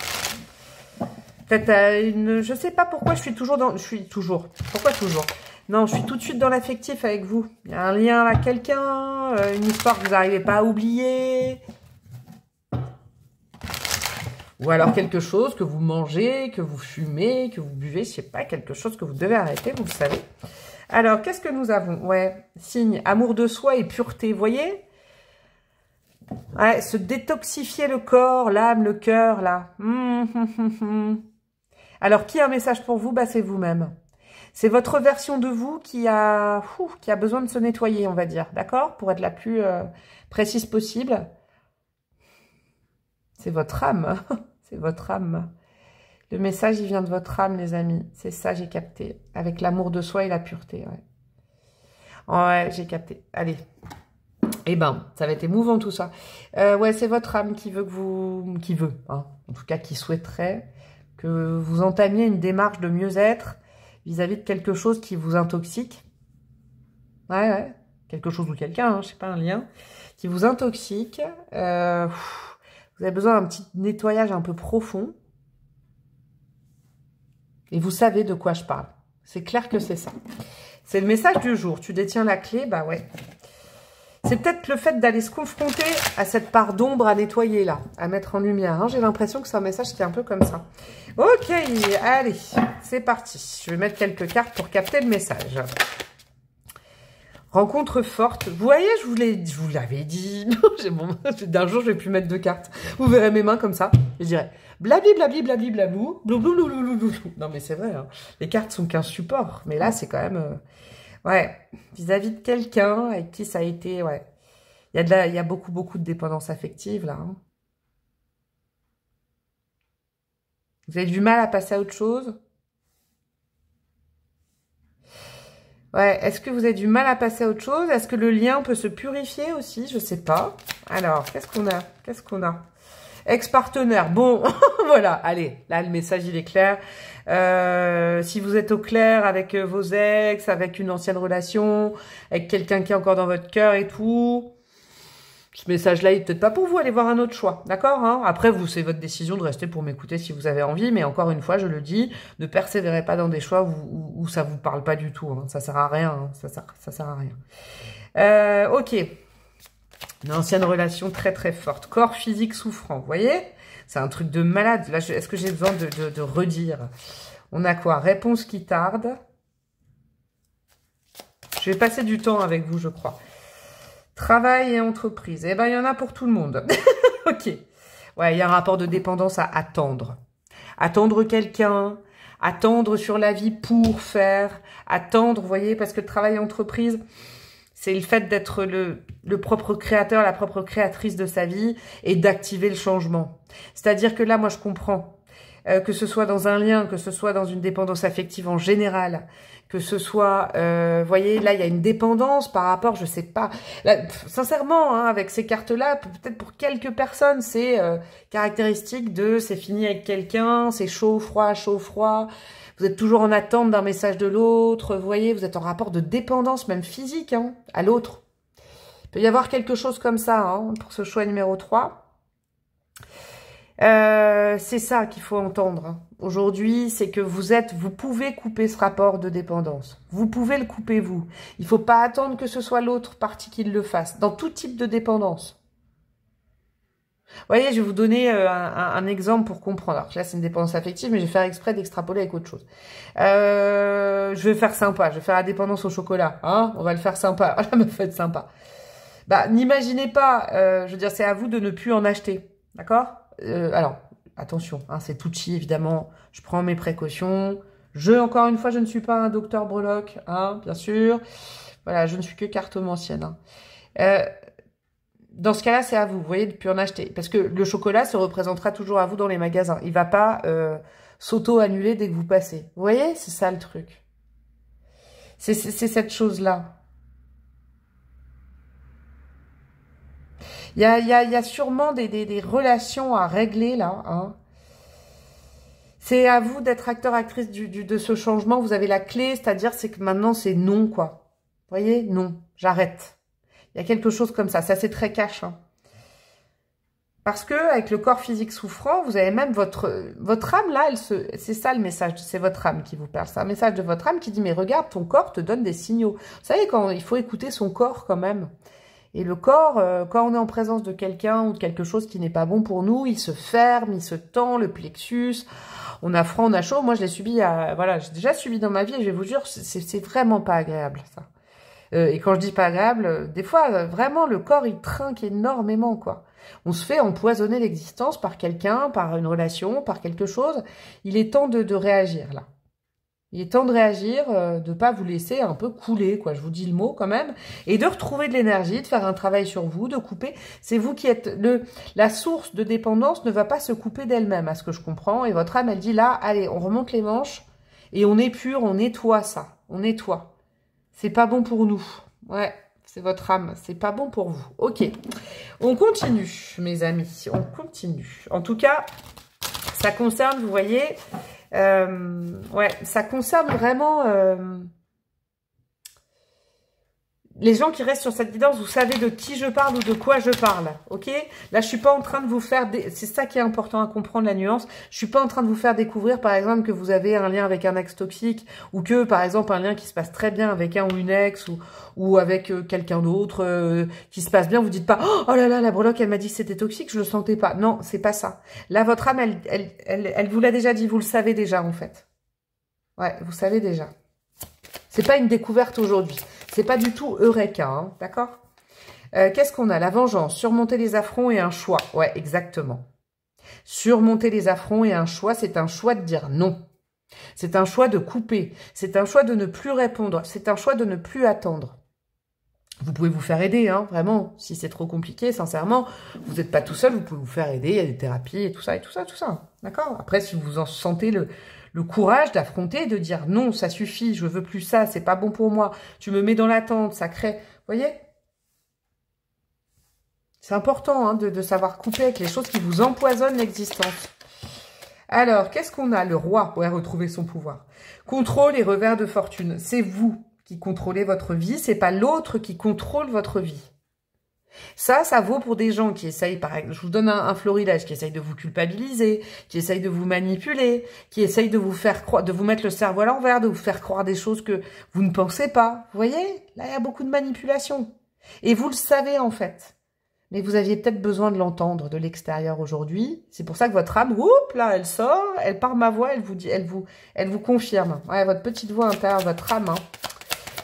Peut-être une... Je sais pas pourquoi je suis toujours dans... Je suis toujours... Pourquoi toujours? Non, je suis tout de suite dans l'affectif avec vous. Il y a un lien avec quelqu'un, une histoire que vous n'arrivez pas à oublier... Ou alors quelque chose que vous mangez, que vous fumez, que vous buvez, je sais pas, quelque chose que vous devez arrêter, vous le savez. Alors, qu'est-ce que nous avons? Ouais, signe, amour de soi et pureté, vous voyez? Ouais, se détoxifier le corps, l'âme, le cœur, là. Alors, qui a un message pour vous? Bah, c'est vous-même. C'est votre version de vous qui a besoin de se nettoyer, on va dire, d'accord? Pour être la plus précise possible. C'est votre âme. C'est votre âme. Le message, il vient de votre âme, les amis. C'est ça, j'ai capté. Avec l'amour de soi et la pureté, ouais. Ouais, j'ai capté. Allez. Eh ben, ça va être émouvant, tout ça. Ouais, c'est votre âme qui veut que vous... Qui veut, hein. En tout cas, qui souhaiterait que vous entamiez une démarche de mieux-être vis-à-vis de quelque chose qui vous intoxique. Ouais, ouais. Quelque chose ou quelqu'un, hein, je sais pas, un lien. Qui vous intoxique. Vous avez besoin d'un petit nettoyage un peu profond. Et vous savez de quoi je parle. C'est clair que c'est ça. C'est le message du jour. Tu détiens la clé, bah ouais. C'est peut-être le fait d'aller se confronter à cette part d'ombre à nettoyer là, à mettre en lumière. Hein. J'ai l'impression que c'est un message qui est un peu comme ça. Ok, allez, c'est parti. Je vais mettre quelques cartes pour capter le message. Rencontre forte. Vous voyez, je vous l'avais dit. D'un jour, je vais plus mettre 2 cartes. Vous verrez mes mains comme ça. Je dirais blabli, blabli, blabli, blabou. Non, mais c'est vrai. Hein. Les cartes sont qu'un support. Mais là, c'est quand même... ouais, vis-à-vis de quelqu'un avec qui ça a été... ouais. Il y a beaucoup, beaucoup de dépendance affective, là. Hein. Vous avez du mal à passer à autre chose? Ouais, est-ce que vous avez du mal à passer à autre chose? Est-ce que le lien peut se purifier aussi? Je sais pas. Alors, qu'est-ce qu'on a? Qu'est-ce qu'on a? Ex-partenaire. Bon, voilà. Allez, là, le message, il est clair. Si vous êtes au clair avec vos ex, avec une ancienne relation, avec quelqu'un qui est encore dans votre cœur et tout... Ce message-là, il est peut-être pas pour vous, allez voir un autre choix, d'accord, hein? Après, vous, c'est votre décision de rester pour m'écouter si vous avez envie, mais encore une fois, je le dis, ne persévérez pas dans des choix où ça vous parle pas du tout, hein. Ça sert à rien, hein. Ça sert à rien. Ok. Une ancienne relation très très forte, corps physique souffrant, vous voyez? C'est un truc de malade. Là, est-ce que j'ai besoin de redire? On a quoi? Réponse qui tarde. Je vais passer du temps avec vous, je crois. Travail et entreprise. Eh ben, il y en a pour tout le monde. Ok. Ouais, il y a un rapport de dépendance à attendre. Attendre quelqu'un, attendre sur la vie pour faire, attendre, vous voyez, parce que le travail et entreprise, c'est le fait d'être le propre créateur, la propre créatrice de sa vie et d'activer le changement. C'est-à-dire que là, moi, je comprends. Que ce soit dans un lien, que ce soit dans une dépendance affective en général, que ce soit, vous voyez, là, il y a une dépendance par rapport, je sais pas, là, sincèrement, hein, avec ces cartes-là, peut-être pour quelques personnes, c'est caractéristique de, c'est fini avec quelqu'un, c'est chaud, froid, vous êtes toujours en attente d'un message de l'autre, vous voyez, vous êtes en rapport de dépendance, même physique, hein, à l'autre. Il peut y avoir quelque chose comme ça, hein, pour ce choix numéro 3. C'est ça qu'il faut entendre. Aujourd'hui, c'est que vous pouvez couper ce rapport de dépendance. Vous pouvez le couper, vous. Il faut pas attendre que ce soit l'autre partie qui le fasse, dans tout type de dépendance. Vous voyez, je vais vous donner un exemple pour comprendre. Alors là, c'est une dépendance affective, mais je vais faire exprès d'extrapoler avec autre chose. Je vais faire sympa, je vais faire la dépendance au chocolat. Hein, on va le faire sympa. La meuf fait sympa. Bah, n'imaginez pas, je veux dire, c'est à vous de ne plus en acheter. D'accord ? Alors, attention, hein, c'est touchy, évidemment. Je prends mes précautions. Encore une fois, je ne suis pas un docteur breloque, hein, bien sûr. Voilà, je ne suis que cartomancienne. Hein. Dans ce cas-là, c'est à vous, vous voyez, de ne plus en acheter. Parce que le chocolat se représentera toujours à vous dans les magasins. Il ne va pas s'auto-annuler dès que vous passez. Vous voyez, c'est ça le truc. C'est cette chose-là. Il y a sûrement des relations à régler, là. Hein. C'est à vous d'être acteur, actrice de ce changement. Vous avez la clé, c'est-à-dire c'est que maintenant, c'est non, quoi. Vous voyez? Non, j'arrête. Il y a quelque chose comme ça. Ça, c'est très cash. Hein. Parce que avec le corps physique souffrant, vous avez même votre âme, là, c'est ça le message. C'est votre âme qui vous parle. C'est un message de votre âme qui dit, mais regarde, ton corps te donne des signaux. Vous savez, quand il faut écouter son corps quand même. Et le corps, quand on est en présence de quelqu'un ou de quelque chose qui n'est pas bon pour nous, il se ferme, il se tend, le plexus. On a froid, on a chaud. Moi, je l'ai subi voilà, j'ai déjà subi dans ma vie et je vais vous dire, c'est vraiment pas agréable, ça. Et quand je dis pas agréable, des fois, vraiment, le corps, il trinque énormément, quoi. On se fait empoisonner l'existence par quelqu'un, par une relation, par quelque chose. Il est temps de réagir, là. Il est temps de réagir, de pas vous laisser un peu couler, quoi. Je vous dis le mot, quand même. Et de retrouver de l'énergie, de faire un travail sur vous, de couper. C'est vous qui êtes... La source de dépendance ne va pas se couper d'elle-même, à ce que je comprends. Et votre âme, elle dit là, allez, on remonte les manches et on épure, on nettoie ça. On nettoie. C'est pas bon pour nous. Ouais, c'est votre âme. C'est pas bon pour vous. Ok. On continue, mes amis. On continue. En tout cas, ça concerne, vous voyez... ouais, ça concerne vraiment... les gens qui restent sur cette guidance, vous savez de qui je parle ou de quoi je parle, ok? Là, je suis pas en train de vous faire... C'est ça qui est important à comprendre, la nuance. Je suis pas en train de vous faire découvrir, par exemple, que vous avez un lien avec un ex toxique ou que, par exemple, un lien qui se passe très bien avec un ou une ex ou avec quelqu'un d'autre qui se passe bien. Vous dites pas « Oh là là, la breloque, elle m'a dit que c'était toxique, je le sentais pas. » Non, c'est pas ça. Là, votre âme, elle vous l'a déjà dit, vous le savez déjà, en fait. Ouais, vous savez déjà. C'est pas une découverte aujourd'hui. C'est pas du tout Eureka, hein, d'accord? Qu'est-ce qu'on a? La vengeance, surmonter les affronts et un choix. Ouais, exactement. Surmonter les affronts et un choix, c'est un choix de dire non. C'est un choix de couper. C'est un choix de ne plus répondre. C'est un choix de ne plus attendre. Vous pouvez vous faire aider, hein, vraiment. Si c'est trop compliqué, sincèrement, vous n'êtes pas tout seul, vous pouvez vous faire aider. Il y a des thérapies et tout ça, et tout ça, tout ça. D'accord? Après, si vous en sentez le courage d'affronter, de dire non, ça suffit, je veux plus ça, c'est pas bon pour moi, tu me mets dans l'attente, ça crée... Vous voyez? C'est important hein, de savoir couper avec les choses qui vous empoisonnent l'existence. Alors, qu'est-ce qu'on a? Le roi, ouais, retrouver son pouvoir. Contrôle et revers de fortune. C'est vous qui contrôlez votre vie, c'est pas l'autre qui contrôle votre vie. Ça vaut pour des gens qui essayent, par exemple, je vous donne un florilège, qui essayent de vous culpabiliser, qui essayent de vous manipuler, qui essayent de vous faire croire, de vous mettre le cerveau à l'envers, de vous faire croire des choses que vous ne pensez pas. Vous voyez? Là, il y a beaucoup de manipulation. Et vous le savez, en fait. Mais vous aviez peut-être besoin de l'entendre de l'extérieur aujourd'hui. C'est pour ça que votre âme, oups, là, elle sort, elle part ma voix, elle vous dit, elle vous confirme. Ouais, votre petite voix intérieure, votre âme. Hein.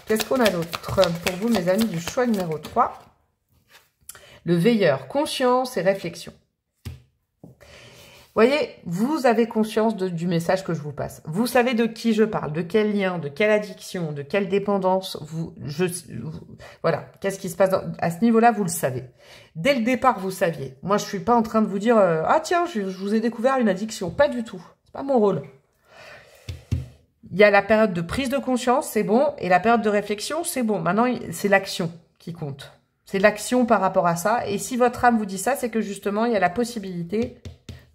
Qu'est-ce qu'on a d'autre pour vous, mes amis, du choix numéro 3? Le veilleur, conscience et réflexion. Vous voyez, vous avez conscience du message que je vous passe. Vous savez de qui je parle, de quel lien, de quelle addiction, de quelle dépendance. Voilà, qu'est-ce qui se passe à ce niveau-là, vous le savez. Dès le départ, vous saviez. Moi, je suis pas en train de vous dire ah tiens, je vous ai découvert une addiction. Pas du tout. C'est pas mon rôle. Il y a la période de prise de conscience, c'est bon, et la période de réflexion, c'est bon. Maintenant, c'est l'action qui compte. C'est l'action par rapport à ça. Et si votre âme vous dit ça, c'est que justement, il y a la possibilité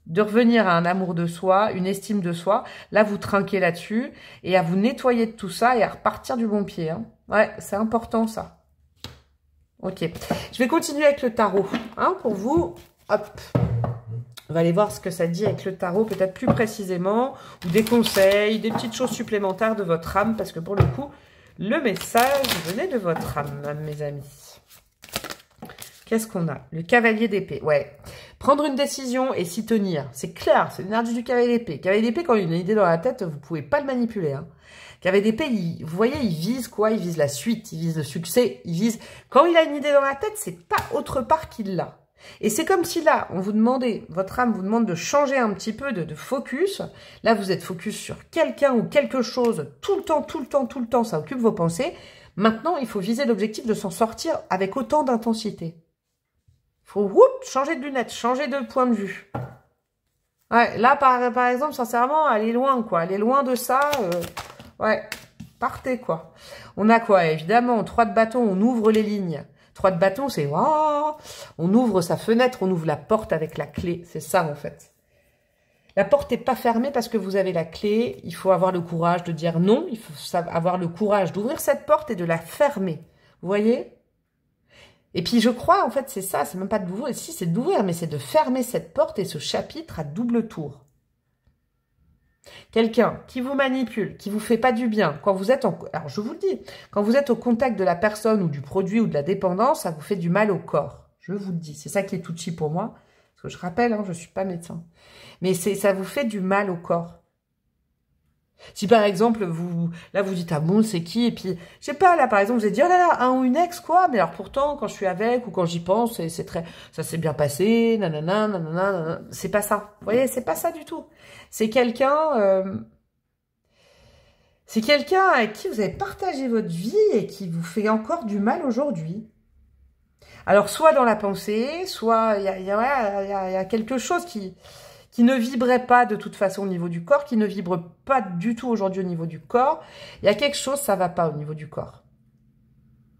de revenir à un amour de soi, une estime de soi. Là, vous trinquez là-dessus et à vous nettoyer de tout ça et à repartir du bon pied. Hein. Ouais, c'est important ça. Ok. Je vais continuer avec le tarot. Hein, pour vous, hop. On va aller voir ce que ça dit avec le tarot, peut-être plus précisément, ou des conseils, des petites choses supplémentaires de votre âme, parce que pour le coup, le message venait de votre âme, mes amis. Qu'est-ce qu'on a? Le cavalier d'épée. Ouais. Prendre une décision et s'y tenir. C'est clair, c'est l'énergie du cavalier d'épée. Cavalier d'épée, quand il a une idée dans la tête, vous pouvez pas le manipuler. Hein. Cavalier d'épée, vous voyez, il vise quoi? Il vise la suite, il vise le succès, il vise... Quand il a une idée dans la tête, c'est pas autre part qu'il l'a. Et c'est comme si là, on vous demandait, votre âme vous demande de changer un petit peu de focus. Là, vous êtes focus sur quelqu'un ou quelque chose tout le temps, tout le temps, tout le temps. Ça occupe vos pensées. Maintenant, il faut viser l'objectif de s'en sortir avec autant d'intensité. Il faut changer de lunettes, changer de point de vue. Ouais, là, par exemple, sincèrement, aller loin, quoi. Aller loin de ça, ouais, partez, quoi. On a quoi? Évidemment, 3 de bâton, on ouvre les lignes. 3 de bâton, c'est oh, on ouvre sa fenêtre, on ouvre la porte avec la clé. C'est ça, en fait. La porte n'est pas fermée parce que vous avez la clé. Il faut avoir le courage de dire non. Il faut avoir le courage d'ouvrir cette porte et de la fermer. Vous voyez? Et puis, je crois, en fait, c'est ça. C'est même pas de l'ouvrir. Si, c'est d'ouvrir, mais c'est de fermer cette porte et ce chapitre à double tour. Quelqu'un qui vous manipule, qui vous fait pas du bien, quand vous êtes alors je vous le dis, quand vous êtes au contact de la personne ou du produit ou de la dépendance, ça vous fait du mal au corps. Je vous le dis, c'est ça qui est touchy pour moi, parce que je rappelle, hein, je suis pas médecin, mais ça vous fait du mal au corps. Si par exemple, vous dites, ah bon, c'est qui? Et puis, je sais pas, là, par exemple, vous avez dit, oh là là, un ou une ex, quoi. Mais alors pourtant, quand je suis avec ou quand j'y pense, c'est très, ça s'est bien passé, nanana, nanana, nanana. C'est pas ça. Vous voyez, c'est pas ça du tout. C'est quelqu'un avec qui vous avez partagé votre vie et qui vous fait encore du mal aujourd'hui. Alors, soit dans la pensée, soit il y a quelque chose qui ne vibrait pas de toute façon au niveau du corps, qui ne vibre pas du tout aujourd'hui au niveau du corps. Il y a quelque chose, ça va pas au niveau du corps.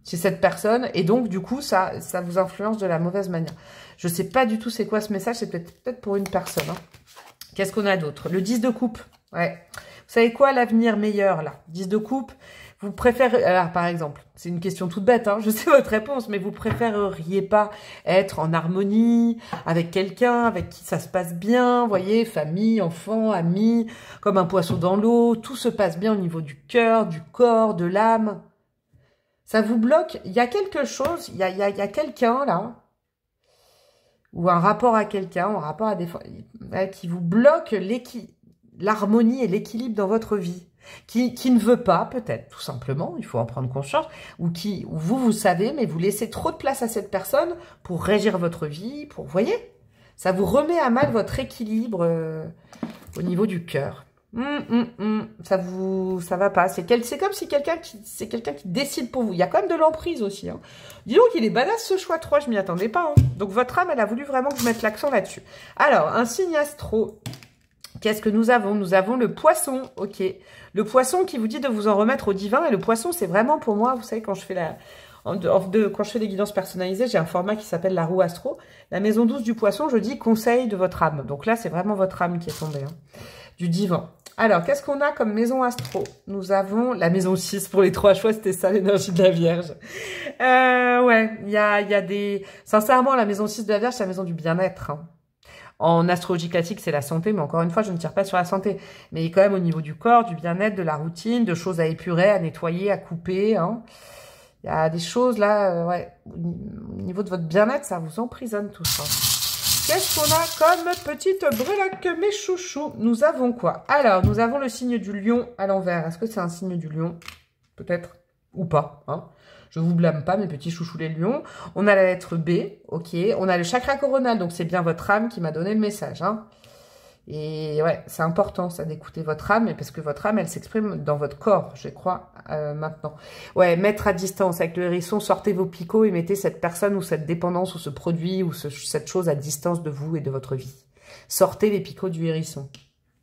C'est cette personne, et donc du coup, ça vous influence de la mauvaise manière. Je sais pas du tout c'est quoi ce message, c'est peut-être pour une personne. Hein. Qu'est-ce qu'on a d'autre? Le 10 de coupe. Ouais. Vous savez quoi, l'avenir meilleur, là? 10 de coupe. Vous préférez, par exemple, c'est une question toute bête, hein, je sais votre réponse, mais vous préféreriez pas être en harmonie avec quelqu'un, avec qui ça se passe bien, voyez, famille, enfants, amis, comme un poisson dans l'eau, tout se passe bien au niveau du cœur, du corps, de l'âme. Ça vous bloque? Il y a quelque chose, il y a quelqu'un là, ou un rapport à quelqu'un, un rapport à des qui vous bloque l'harmonie et l'équilibre dans votre vie. Qui ne veut pas, peut-être, tout simplement, il faut en prendre conscience, ou vous savez, mais vous laissez trop de place à cette personne pour régir votre vie, vous voyez, ça vous remet à mal votre équilibre au niveau du cœur. Ça va pas, c'est comme si c'est quelqu'un qui décide pour vous. Il y a quand même de l'emprise aussi. Hein. Dis donc, il est badass ce choix 3, je m'y attendais pas. Hein. Donc votre âme, elle a voulu vraiment que je mette l'accent là-dessus. Alors, un signe astro. Qu'est-ce que nous avons? Nous avons le poisson, ok. Le poisson qui vous dit de vous en remettre au divin. Et le poisson, c'est vraiment pour moi, vous savez, quand je fais quand je fais des guidances personnalisées, j'ai un format qui s'appelle la roue astro. La maison 12 du poisson, je dis conseil de votre âme. Donc là, c'est vraiment votre âme qui est tombée, hein, du divin. Alors, qu'est-ce qu'on a comme maison astro? Nous avons la maison 6 pour les 3 choix, c'était ça, l'énergie de la Vierge. Ouais, il y a des... Sincèrement, la maison 6 de la Vierge, c'est la maison du bien-être, hein. En astrologie classique, c'est la santé, mais encore une fois, je ne tire pas sur la santé. Mais quand même au niveau du corps, du bien-être, de la routine, de choses à épurer, à nettoyer, à couper. Hein. Il y a des choses là, ouais, au niveau de votre bien-être, ça vous emprisonne tout ça. Qu'est-ce qu'on a comme petite breloque, mes chouchous? Nous avons quoi? Alors, nous avons le signe du lion à l'envers. Est-ce que c'est un signe du lion? Peut-être. Ou pas, hein. Je vous blâme pas, mes petits chouchous les lions. On a la lettre B, ok. On a le chakra coronal, donc c'est bien votre âme qui m'a donné le message. Hein. Et ouais, c'est important ça d'écouter votre âme, parce que votre âme, elle s'exprime dans votre corps, je crois, maintenant. Ouais, mettre à distance avec le hérisson, sortez vos picots et mettez cette personne ou cette dépendance ou ce produit ou cette chose à distance de vous et de votre vie. Sortez les picots du hérisson.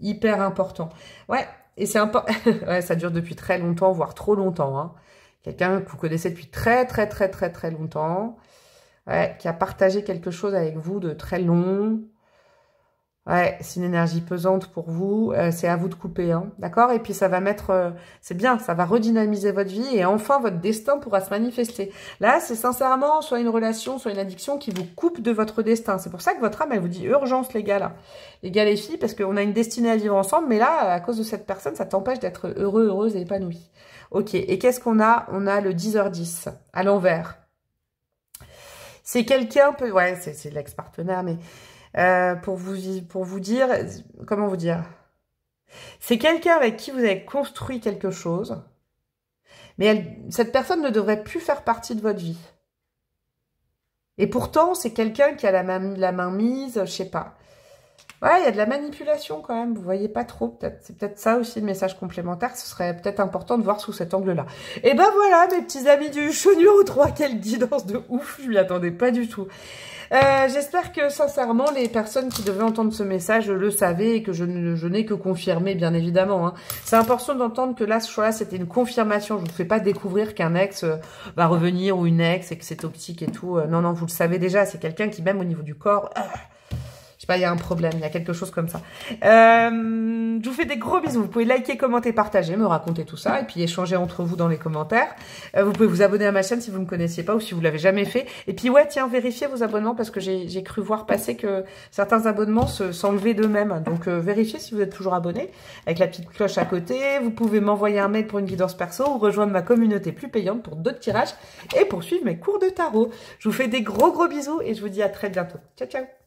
Hyper important. Ouais, et c'est important. Ouais, ça dure depuis très longtemps, voire trop longtemps, hein. Quelqu'un que vous connaissez depuis très longtemps, ouais, qui a partagé quelque chose avec vous de très long. Ouais, c'est une énergie pesante pour vous. C'est à vous de couper, hein, d'accord? Et puis ça va mettre... c'est bien, ça va redynamiser votre vie et enfin votre destin pourra se manifester. Là, c'est sincèrement soit une relation, soit une addiction qui vous coupe de votre destin. C'est pour ça que votre âme, elle vous dit urgence, les gars, là. Les gars, les filles, parce qu'on a une destinée à vivre ensemble, mais là, à cause de cette personne, ça t'empêche d'être heureux, heureuse et épanouie. Ok, et qu'est-ce qu'on a? On a le 10h10, à l'envers. C'est quelqu'un, ouais, c'est l'ex-partenaire, mais pour vous dire, comment vous dire? C'est quelqu'un avec qui vous avez construit quelque chose, mais cette personne ne devrait plus faire partie de votre vie. Et pourtant, c'est quelqu'un qui a la main mise, je sais pas. Ouais, il y a de la manipulation quand même, vous voyez pas trop, peut-être. C'est peut-être ça aussi le message complémentaire, ce serait peut-être important de voir sous cet angle-là. Et ben voilà, mes petits amis du show numéro 3, quelle guidance de ouf, je m'y attendais pas du tout. J'espère que sincèrement les personnes qui devaient entendre ce message le savaient et que je n'ai que confirmé, bien évidemment. Hein. C'est important d'entendre que là, ce choix-là, c'était une confirmation. Je ne vous fais pas découvrir qu'un ex va revenir ou une ex et que c'est toxique et tout. Non, non, vous le savez déjà. C'est quelqu'un qui, même au niveau du corps... je sais pas, il y a un problème, il y a quelque chose comme ça. Je vous fais des gros bisous. Vous pouvez liker, commenter, partager, me raconter tout ça et puis échanger entre vous dans les commentaires. Vous pouvez vous abonner à ma chaîne si vous ne me connaissiez pas ou si vous l'avez jamais fait. Et puis ouais, tiens, vérifiez vos abonnements parce que j'ai cru voir passer que certains abonnements s'enlevaient d'eux-mêmes. Donc vérifiez si vous êtes toujours abonné avec la petite cloche à côté. Vous pouvez m'envoyer un mail pour une guidance perso ou rejoindre ma communauté plus payante pour d'autres tirages et poursuivre mes cours de tarot. Je vous fais des gros bisous et je vous dis à très bientôt. Ciao, ciao!